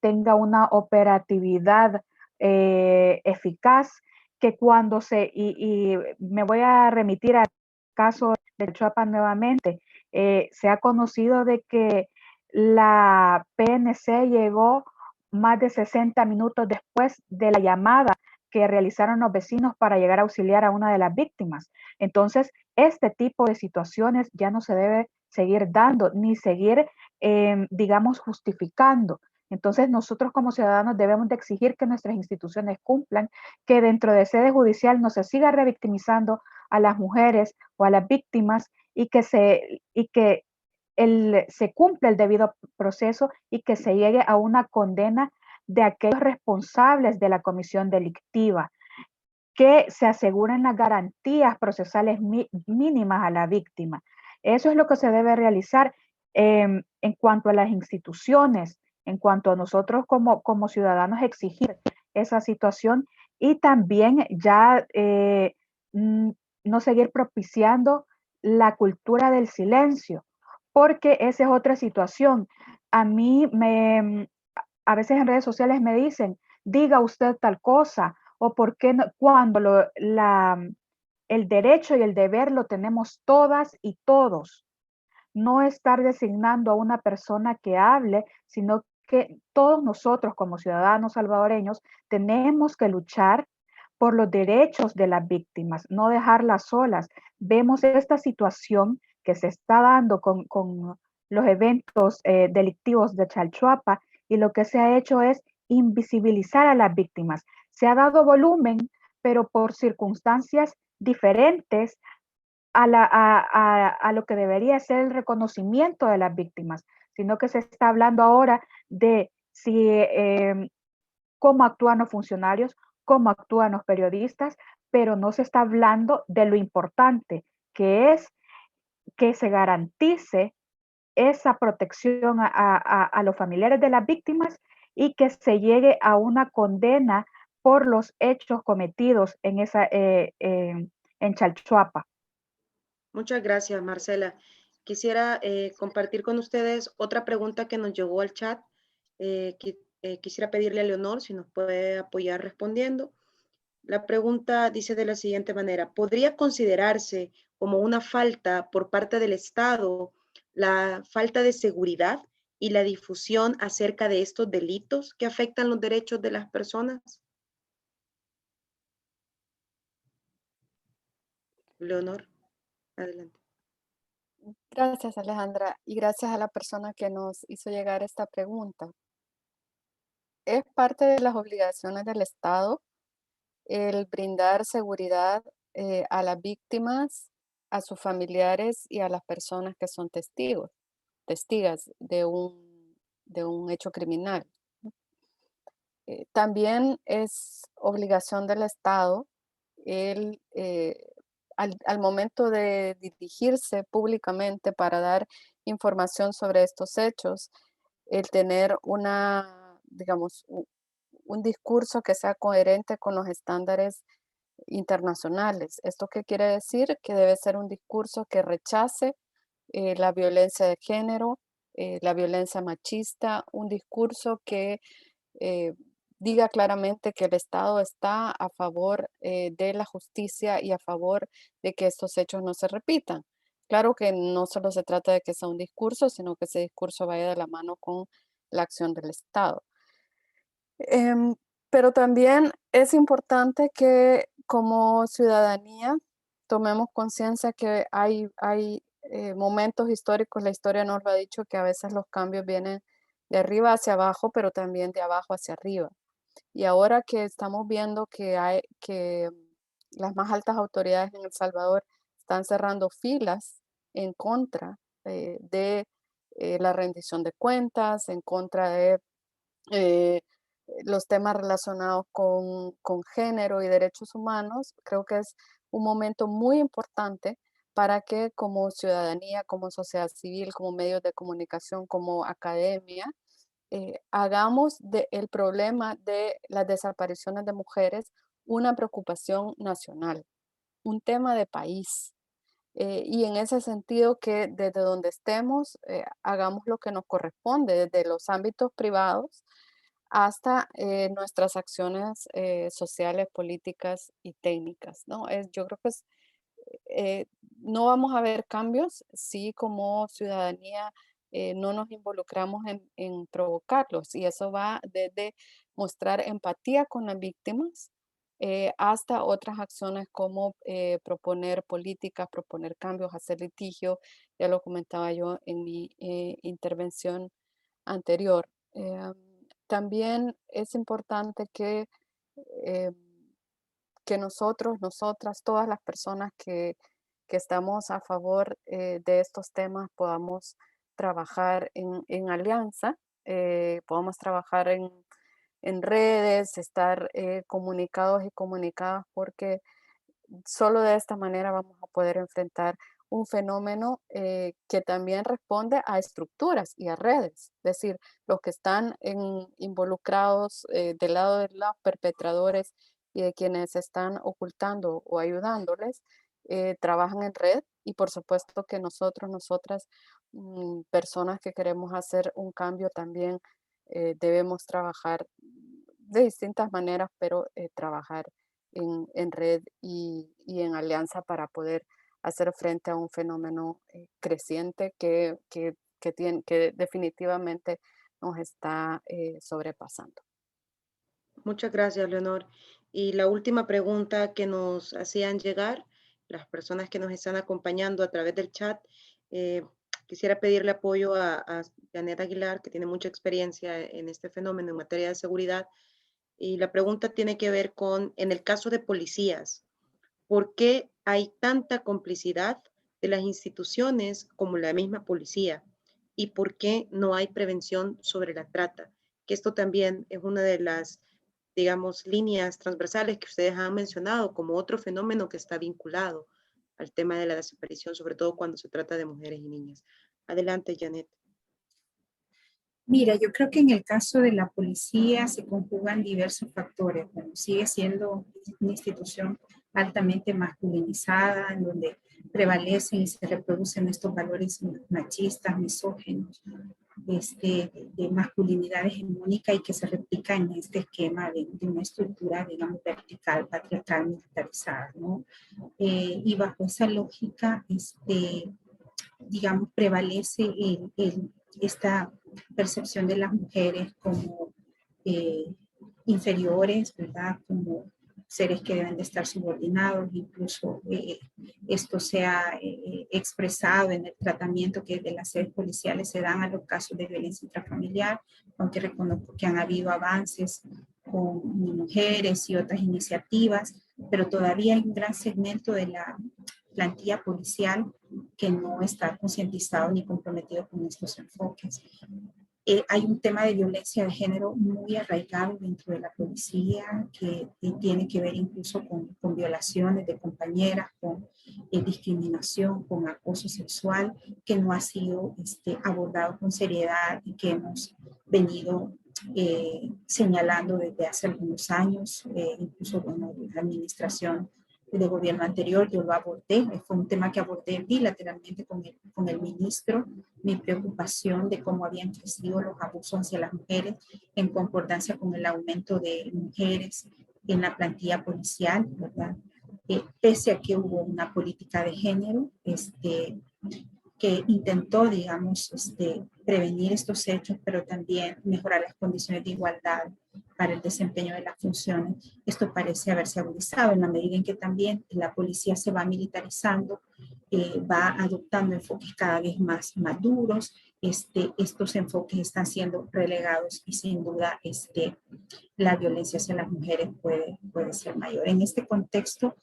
tenga una operatividad eficaz, que cuando y me voy a remitir al caso de Chuapa nuevamente, se ha conocido de que la PNC llegó más de 60 minutos después de la llamada que realizaron los vecinos para llegar a auxiliar a una de las víctimas. Entonces, este tipo de situaciones ya no se debe seguir dando ni seguir, digamos, justificando. Entonces, nosotros como ciudadanos debemos de exigir que nuestras instituciones cumplan, que dentro de sede judicial no se siga revictimizando a las mujeres o a las víctimas y que se cumpla el debido proceso y que se llegue a una condena de aquellos responsables de la comisión delictiva, que se aseguren las garantías procesales mínimas a la víctima. Eso es lo que se debe realizar en cuanto a las instituciones, en cuanto a nosotros como ciudadanos exigir esa situación y también ya no seguir propiciando la cultura del silencio, porque esa es otra situación. A mí a veces en redes sociales me dicen, diga usted tal cosa, o por qué no, cuando el derecho y el deber lo tenemos todas y todos. No estar designando a una persona que hable, sino que todos nosotros como ciudadanos salvadoreños tenemos que luchar por los derechos de las víctimas, no dejarlas solas. Vemos esta situación que se está dando con los eventos delictivos de Chalchuapa y lo que se ha hecho es invisibilizar a las víctimas. Se ha dado volumen, pero por circunstancias diferentes a lo que debería ser el reconocimiento de las víctimas, sino que se está hablando ahora de cómo actúan los funcionarios, cómo actúan los periodistas, pero no se está hablando de lo importante, que es que se garantice esa protección a los familiares de las víctimas y que se llegue a una condena por los hechos cometidos en Chalchuapa. Muchas gracias, Marcela. Quisiera compartir con ustedes otra pregunta que nos llegó al chat. Quisiera pedirle a Leonor si nos puede apoyar respondiendo. La pregunta dice de la siguiente manera: ¿podría considerarse como una falta por parte del Estado la falta de seguridad y la difusión acerca de estos delitos que afectan los derechos de las personas? Leonor, adelante. Gracias, Alejandra, y gracias a la persona que nos hizo llegar esta pregunta. Es parte de las obligaciones del Estado el brindar seguridad a las víctimas, a sus familiares y a las personas que son testigas de un hecho criminal. También es obligación del Estado el, al momento de dirigirse públicamente para dar información sobre estos hechos, el tener digamos, un discurso que sea coherente con los estándares internacionales. ¿Esto qué quiere decir? Que debe ser un discurso que rechace la violencia de género, la violencia machista, un discurso que eh, diga claramente que el Estado está a favor de la justicia y a favor de que estos hechos no se repitan. Claro que no solo se trata de que sea un discurso, sino que ese discurso vaya de la mano con la acción del Estado. Pero también es importante que como ciudadanía tomemos conciencia que hay momentos históricos, la historia nos lo ha dicho, que a veces los cambios vienen de arriba hacia abajo, pero también de abajo hacia arriba. Y ahora que estamos viendo que las más altas autoridades en El Salvador están cerrando filas en contra de la rendición de cuentas, en contra de eh, los temas relacionados con género y derechos humanos, creo que es un momento muy importante para que como ciudadanía, como sociedad civil, como medios de comunicación, como academia, hagamos del problema de las desapariciones de mujeres una preocupación nacional, un tema de país. Y en ese sentido que desde donde estemos, hagamos lo que nos corresponde, desde los ámbitos privados hasta nuestras acciones sociales, políticas y técnicas, ¿no? Yo creo que eh, no vamos a ver cambios si como ciudadanía no nos involucramos en provocarlos, y eso va desde mostrar empatía con las víctimas hasta otras acciones como proponer políticas, proponer cambios, hacer litigio. Ya lo comentaba yo en mi intervención anterior. también es importante eh, que nosotros, nosotras, todas las personas que estamos a favor de estos temas podamos trabajar en alianza, podamos trabajar en redes, estar comunicados y comunicadas, porque solo de esta manera vamos a poder enfrentar un fenómeno que también responde a estructuras y a redes. Es decir, los que están involucrados del lado de los perpetradores y de quienes están ocultando o ayudándoles, trabajan en red, y por supuesto que nosotros, nosotras, personas que queremos hacer un cambio también debemos trabajar de distintas maneras, pero trabajar en red y en alianza para poder hacer frente a un fenómeno creciente que definitivamente nos está sobrepasando. Muchas gracias, Leonor. Y la última pregunta que nos hacían llegar, las personas que nos están acompañando a través del chat, eh, quisiera pedirle apoyo a Janet Aguilar, que tiene mucha experiencia en este fenómeno en materia de seguridad. Y la pregunta tiene que ver con, en el caso de policías, ¿por qué hay tanta complicidad de las instituciones como la misma policía? ¿Y por qué no hay prevención sobre la trata? Que esto también es una de las, digamos, líneas transversales que ustedes han mencionado como otro fenómeno que está vinculado al tema de la desaparición, sobre todo cuando se trata de mujeres y niñas. Adelante, Janet. Mira, yo creo que en el caso de la policía se conjugan diversos factores. Bueno, sigue siendo una institución altamente masculinizada, en donde prevalecen y se reproducen estos valores machistas, misóginos, de masculinidad hegemónica, y que se replica en este esquema de una estructura, digamos, vertical, patriarcal, militarizada, ¿no? Y bajo esa lógica, digamos, prevalece esta percepción de las mujeres como inferiores, ¿verdad? Como seres que deben de estar subordinados. Incluso esto se ha expresado en el tratamiento que de las sedes policiales se dan a los casos de violencia intrafamiliar, aunque reconozco que han habido avances con mujeres y otras iniciativas, pero todavía hay un gran segmento de la plantilla policial que no está concientizado ni comprometido con estos enfoques. Hay un tema de violencia de género muy arraigado dentro de la policía que tiene que ver incluso con violaciones de compañeras, con discriminación, con acoso sexual, que no ha sido abordado con seriedad y que hemos venido señalando desde hace algunos años. Incluso, bueno, la administración de gobierno anterior yo lo abordé, fue un tema que abordé bilateralmente con el ministro, mi preocupación de cómo habían crecido los abusos hacia las mujeres en concordancia con el aumento de mujeres en la plantilla policial, ¿verdad? Pese a que hubo una política de género que intentó, digamos, prevenir estos hechos, pero también mejorar las condiciones de igualdad para el desempeño de las funciones. Esto parece haberse agudizado en la medida en que también la policía se va militarizando, va adoptando enfoques cada vez más duros. Estos enfoques están siendo relegados y sin duda la violencia hacia las mujeres puede ser mayor. En este contexto,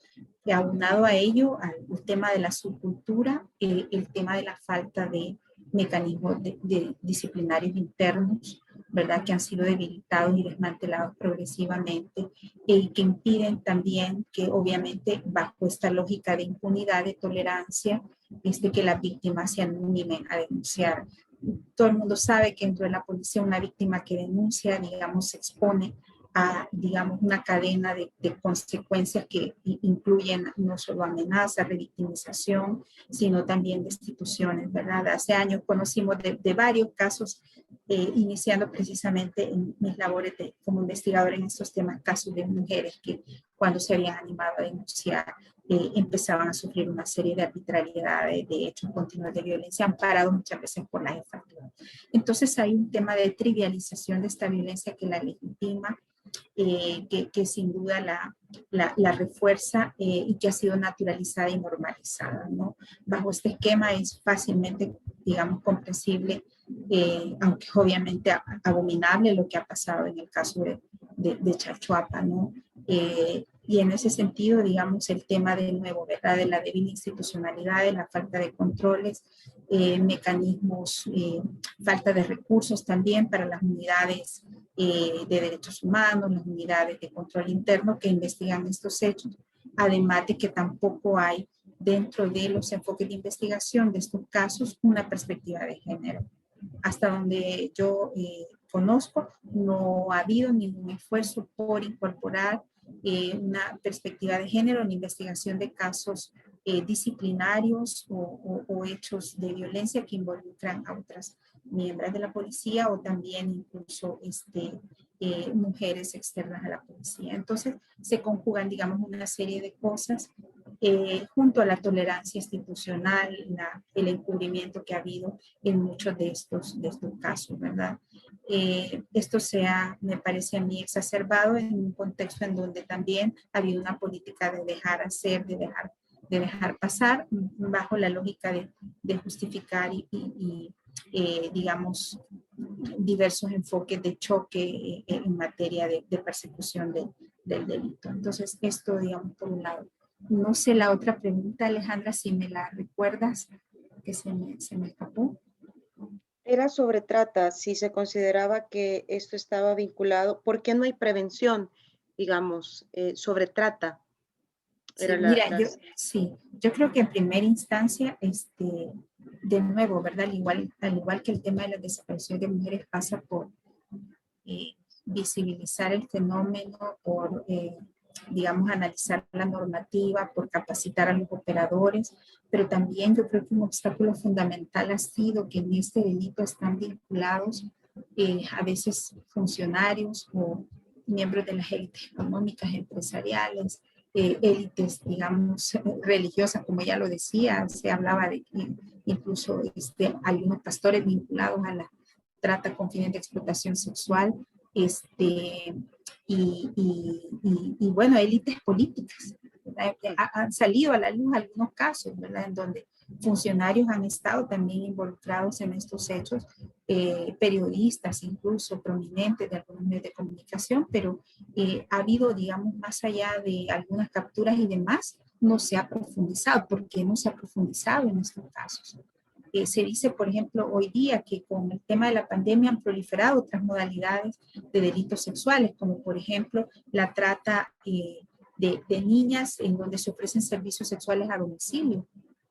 aunado a ello, al tema de la subcultura, el tema de la falta de mecanismos de disciplinarios internos, ¿verdad? Que han sido debilitados y desmantelados progresivamente y que impiden también que, obviamente, bajo esta lógica de impunidad, de tolerancia, que las víctimas se animen a denunciar. Todo el mundo sabe que dentro de la policía una víctima que denuncia, digamos, se expone a, digamos, una cadena de consecuencias que incluyen no solo amenazas, revictimización, sino también destituciones, ¿verdad? Hace años conocimos de varios casos, iniciando precisamente en mis labores como investigadora en estos temas, casos de mujeres que cuando se habían animado a denunciar empezaban a sufrir una serie de arbitrariedades, de hechos continuos de violencia, amparados muchas veces por la jefatura. Entonces hay un tema de trivialización de esta violencia que la legitima, que sin duda la refuerza y que ha sido naturalizada y normalizada, ¿no? Bajo este esquema es fácilmente, digamos, comprensible aunque obviamente abominable lo que ha pasado en el caso de Chalchuapa, ¿no? Y en ese sentido, digamos, el tema de nuevo, ¿verdad? De la débil institucionalidad, de la falta de controles, mecanismos, falta de recursos también para las unidades de derechos humanos, las unidades de control interno que investigan estos hechos, además de que tampoco hay dentro de los enfoques de investigación de estos casos una perspectiva de género. Hasta donde yo conozco, no ha habido ningún esfuerzo por incorporar una perspectiva de género en investigación de casos disciplinarios o hechos de violencia que involucran a otras miembros de la policía o también incluso mujeres externas a la policía. Entonces se conjugan, digamos, una serie de cosas junto a la tolerancia institucional, el encubrimiento que ha habido en muchos de estos casos, ¿verdad? Esto me parece a mí, exacerbado en un contexto en donde también ha habido una política de dejar hacer, de dejar pasar, bajo la lógica de justificar digamos, diversos enfoques de choque en materia de persecución del delito. Entonces, esto, digamos, por un lado. No sé la otra pregunta, Alejandra, si me la recuerdas, que se me escapó. Era sobre trata, si se consideraba que esto estaba vinculado, ¿por qué no hay prevención, digamos, sobre trata? Sí, mira, yo creo que en primera instancia, de nuevo, ¿verdad? Al igual que el tema de la desaparición de mujeres pasa por visibilizar el fenómeno, por, digamos, analizar la normativa, por capacitar a los operadores, pero también yo creo que un obstáculo fundamental ha sido que en este delito están vinculados a veces funcionarios o miembros de las élites económicas, empresariales, élites, digamos, religiosas, como ya lo decía, se hablaba de que incluso algunos pastores vinculados a la trata con fines de explotación sexual, y bueno, élites políticas. Han salido a la luz algunos casos, ¿verdad? En donde funcionarios han estado también involucrados en estos hechos, periodistas incluso prominentes de algunos medios de comunicación, pero ha habido, digamos, más allá de algunas capturas y demás, no se ha profundizado. ¿Por qué no se ha profundizado en estos casos? Se dice, por ejemplo, hoy día que con el tema de la pandemia han proliferado otras modalidades de delitos sexuales, como por ejemplo la trata de niñas en donde se ofrecen servicios sexuales a domicilio.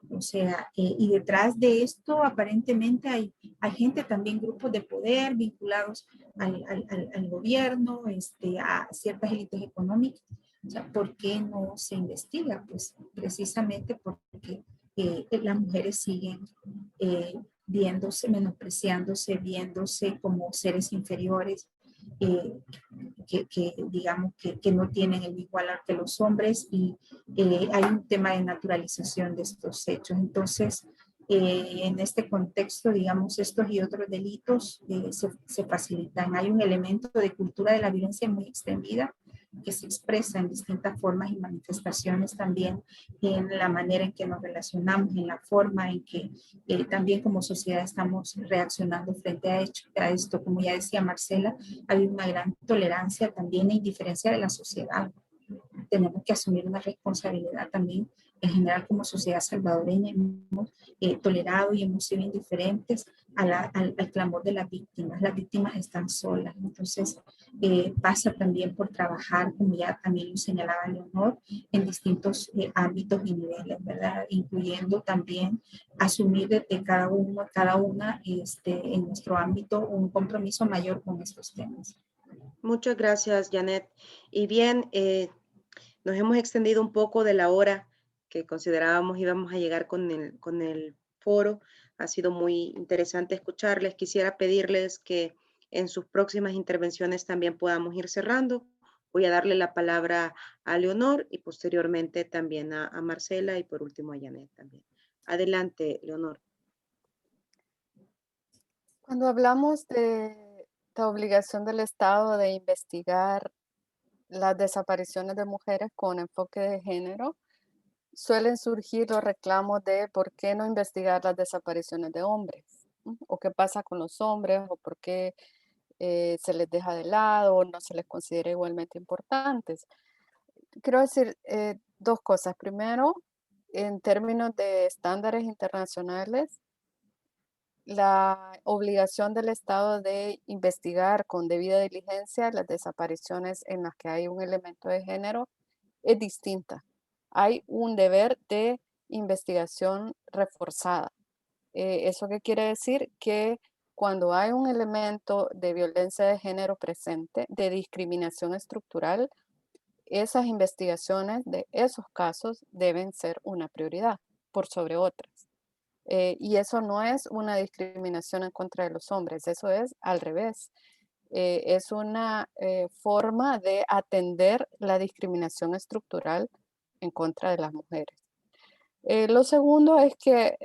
O sea, y detrás de esto aparentemente hay gente también, grupos de poder vinculados al gobierno, a ciertas élites económicas. O sea, ¿por qué no se investiga? Pues precisamente porque las mujeres siguen viéndose, menospreciándose, viéndose como seres inferiores, digamos que no tienen el mismo valor que los hombres, y hay un tema de naturalización de estos hechos. Entonces, en este contexto, digamos, estos y otros delitos se facilitan. Hay un elemento de cultura de la violencia muy extendida que se expresa en distintas formas y manifestaciones también en la manera en que nos relacionamos, en la forma en que también como sociedad estamos reaccionando frente a esto. Como ya decía Marcela, hay una gran tolerancia también e indiferencia de la sociedad. Tenemos que asumir una responsabilidad también en general como sociedad salvadoreña. Hemos tolerado y hemos sido indiferentes al clamor de las víctimas. Las víctimas están solas. Entonces pasa también por trabajar, como ya también lo señalaba Leonor, en distintos ámbitos y niveles, ¿verdad? Incluyendo también asumir desde cada uno, cada una en nuestro ámbito un compromiso mayor con estos temas. Muchas gracias, Janet. Y bien, nos hemos extendido un poco de la hora que considerábamos íbamos a llegar con el foro. Ha sido muy interesante escucharles. Quisiera pedirles que en sus próximas intervenciones también podamos ir cerrando. Voy a darle la palabra a Leonor y posteriormente también a Marcela y por último a Janet también. Adelante, Leonor. Cuando hablamos de la obligación del Estado de investigar las desapariciones de mujeres con enfoque de género, suelen surgir los reclamos de por qué no investigar las desapariciones de hombres. o qué pasa con los hombres, o por qué se les deja de lado, o no se les considera igualmente importantes. Quiero decir dos cosas. Primero, en términos de estándares internacionales, la obligación del Estado de investigar con debida diligencia las desapariciones en las que hay un elemento de género es distinta. Hay un deber de investigación reforzada. ¿Eso qué quiere decir? Que cuando hay un elemento de violencia de género presente, de discriminación estructural, esas investigaciones de esos casos deben ser una prioridad por sobre otras. Y eso no es una discriminación en contra de los hombres, eso es al revés. Es una forma de atender la discriminación estructural en contra de las mujeres. Lo segundo es que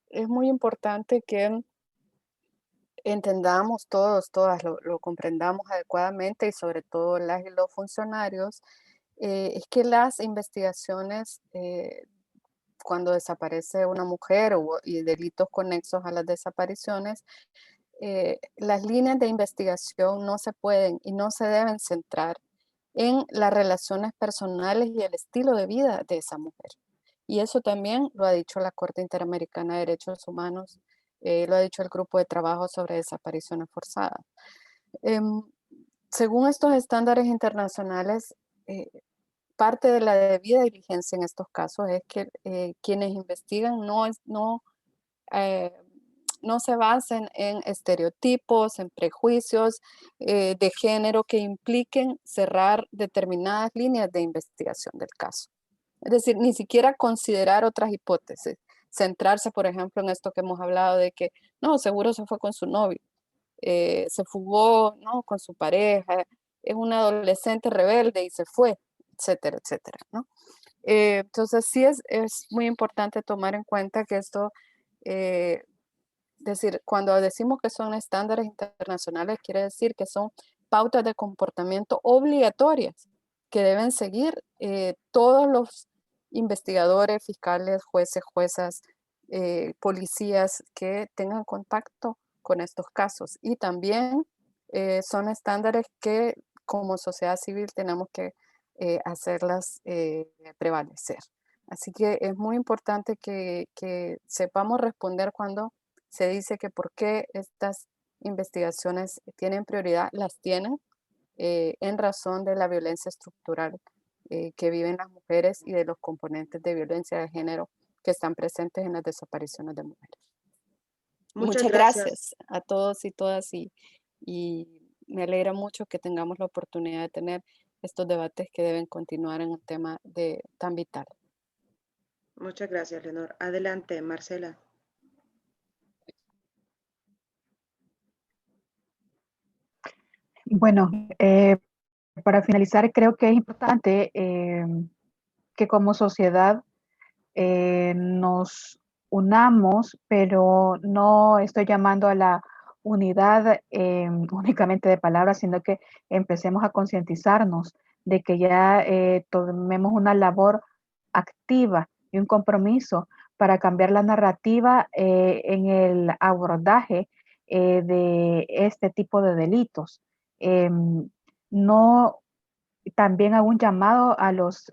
es muy importante que entendamos todas, lo comprendamos adecuadamente y sobre todo las y los funcionarios, es que las investigaciones cuando desaparece una mujer y delitos conexos a las desapariciones, las líneas de investigación no se pueden y no se deben centrar en las relaciones personales y el estilo de vida de esa mujer. Y eso también lo ha dicho la Corte Interamericana de Derechos Humanos, lo ha dicho el Grupo de Trabajo sobre Desapariciones Forzadas. Según estos estándares internacionales, parte de la debida diligencia en estos casos es que quienes investigan no se basen en estereotipos, en prejuicios de género que impliquen cerrar determinadas líneas de investigación del caso. Es decir, ni siquiera considerar otras hipótesis, centrarse, por ejemplo, en esto que hemos hablado de que, no, seguro se fue con su novio, se fugó, ¿no?, con su pareja, es un adolescente rebelde y se fue, etcétera, etcétera, ¿no? Entonces, sí es muy importante tomar en cuenta que esto, decir, cuando decimos que son estándares internacionales, quiere decir que son pautas de comportamiento obligatorias que deben seguir todos los investigadores, fiscales, jueces, juezas, policías que tengan contacto con estos casos. Y también son estándares que como sociedad civil tenemos que hacerlas prevalecer. Así que es muy importante que sepamos responder cuando se dice que por qué estas investigaciones tienen prioridad, las tienen en razón de la violencia estructural que viven las mujeres y de los componentes de violencia de género que están presentes en las desapariciones de mujeres. Muchas gracias a todos y todas y me alegra mucho que tengamos la oportunidad de tener estos debates que deben continuar en un tema tan vital. Muchas gracias, Leonor. Adelante, Marcela. Bueno, para finalizar, creo que es importante que como sociedad nos unamos, pero no estoy llamando a la unidad únicamente de palabras, sino que empecemos a concientizarnos de que ya tomemos una labor activa y un compromiso para cambiar la narrativa en el abordaje de este tipo de delitos. No, también hago un llamado a los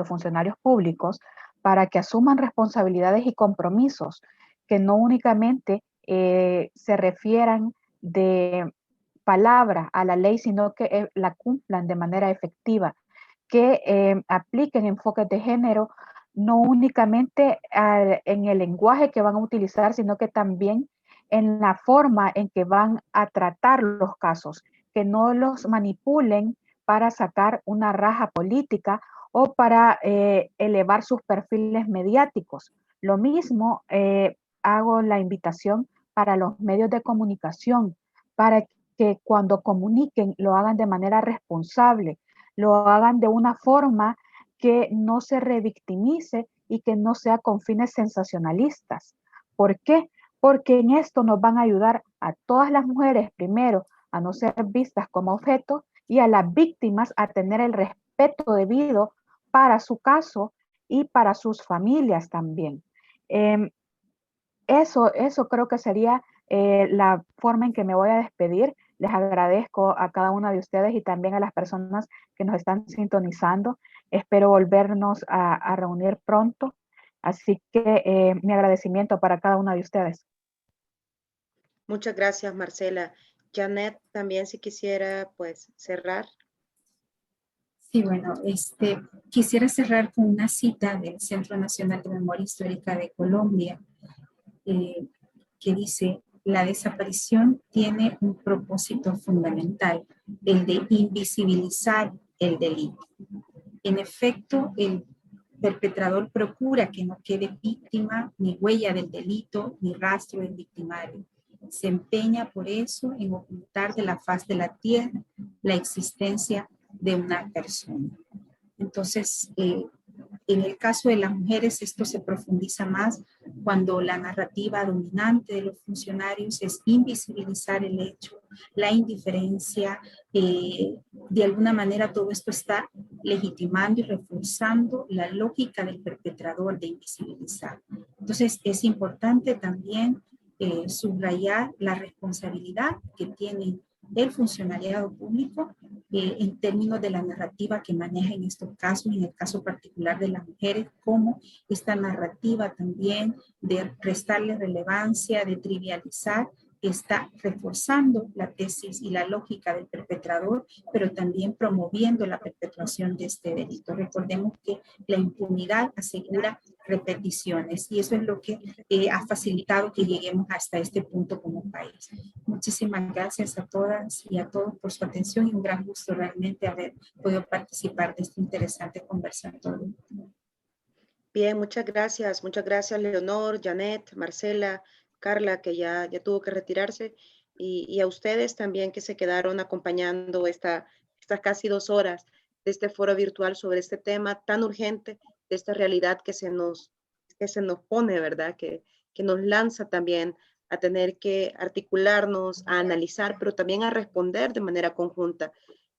funcionarios públicos para que asuman responsabilidades y compromisos que no únicamente se refieran de palabra a la ley, sino que la cumplan de manera efectiva, que apliquen enfoques de género no únicamente en el lenguaje que van a utilizar, sino que también en la forma en que van a tratar los casos, que no los manipulen para sacar una raja política o para elevar sus perfiles mediáticos. Lo mismo hago la invitación para los medios de comunicación, para que cuando comuniquen lo hagan de manera responsable, lo hagan de una forma que no se revictimice y que no sea con fines sensacionalistas. ¿Por qué? Porque en esto nos van a ayudar a todas las mujeres, primero, a no ser vistas como objetos y a las víctimas a tener el respeto debido para su caso y para sus familias también. eso creo que sería la forma en que me voy a despedir. Les agradezco a cada una de ustedes y también a las personas que nos están sintonizando. Espero volvernos a reunir pronto. Así que mi agradecimiento para cada una de ustedes. Muchas gracias, Marcela. Janet, también si quisiera pues cerrar. Sí, bueno, quisiera cerrar con una cita del Centro Nacional de Memoria Histórica de Colombia, que dice: la desaparición tiene un propósito fundamental, el de invisibilizar el delito. En efecto, el perpetrador procura que no quede víctima, ni huella del delito, ni rastro del victimario. Se empeña por eso en ocultar de la faz de la tierra la existencia de una persona. Entonces, en el caso de las mujeres, esto se profundiza más cuando la narrativa dominante de los funcionarios es invisibilizar el hecho, la indiferencia. De alguna manera, todo esto está legitimando y reforzando la lógica del perpetrador de invisibilizar. Entonces, es importante también subrayar la responsabilidad que tiene el funcionariado público en términos de la narrativa que maneja en estos casos, en el caso particular de las mujeres, como esta narrativa también de restarle relevancia, de trivializar, está reforzando la tesis y la lógica del perpetrador, pero también promoviendo la perpetuación de este delito. Recordemos que la impunidad asegura repeticiones y eso es lo que ha facilitado que lleguemos hasta este punto como país. Muchísimas gracias a todas y a todos por su atención y un gran gusto realmente haber podido participar de este interesante conversatorio. Bien, muchas gracias. Muchas gracias, Leonor, Janet, Marcela, Carla, que ya tuvo que retirarse, y a ustedes también que se quedaron acompañando estas casi 2 horas de este foro virtual sobre este tema tan urgente, de esta realidad que se nos pone, ¿verdad? Que nos lanza también a tener que articularnos, a analizar, pero también a responder de manera conjunta.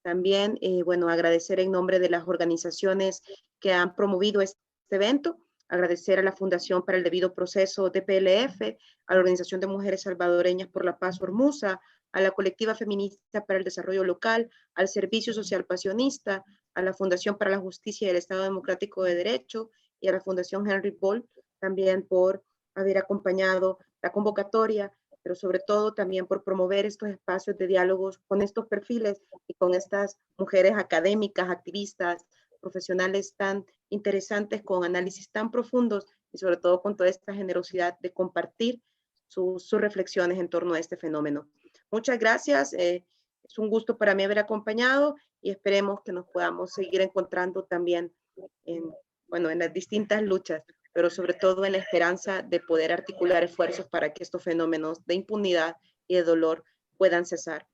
También, bueno, agradecer en nombre de las organizaciones que han promovido este evento, agradecer a la Fundación para el Debido Proceso de PLF, a la Organización de Mujeres Salvadoreñas por la Paz Ormuza, a la Colectiva Feminista para el Desarrollo Local, al Servicio Social Pasionista, a la Fundación para la Justicia y el Estado Democrático de Derecho y a la Fundación Henry Boll también por haber acompañado la convocatoria, pero sobre todo también por promover estos espacios de diálogos con estos perfiles y con estas mujeres académicas, activistas, profesionales tan interesantes, con análisis tan profundos y sobre todo con toda esta generosidad de compartir sus reflexiones en torno a este fenómeno. Muchas gracias. Es un gusto para mí haber acompañado y esperemos que nos podamos seguir encontrando también en las distintas luchas, pero sobre todo en la esperanza de poder articular esfuerzos para que estos fenómenos de impunidad y de dolor puedan cesar.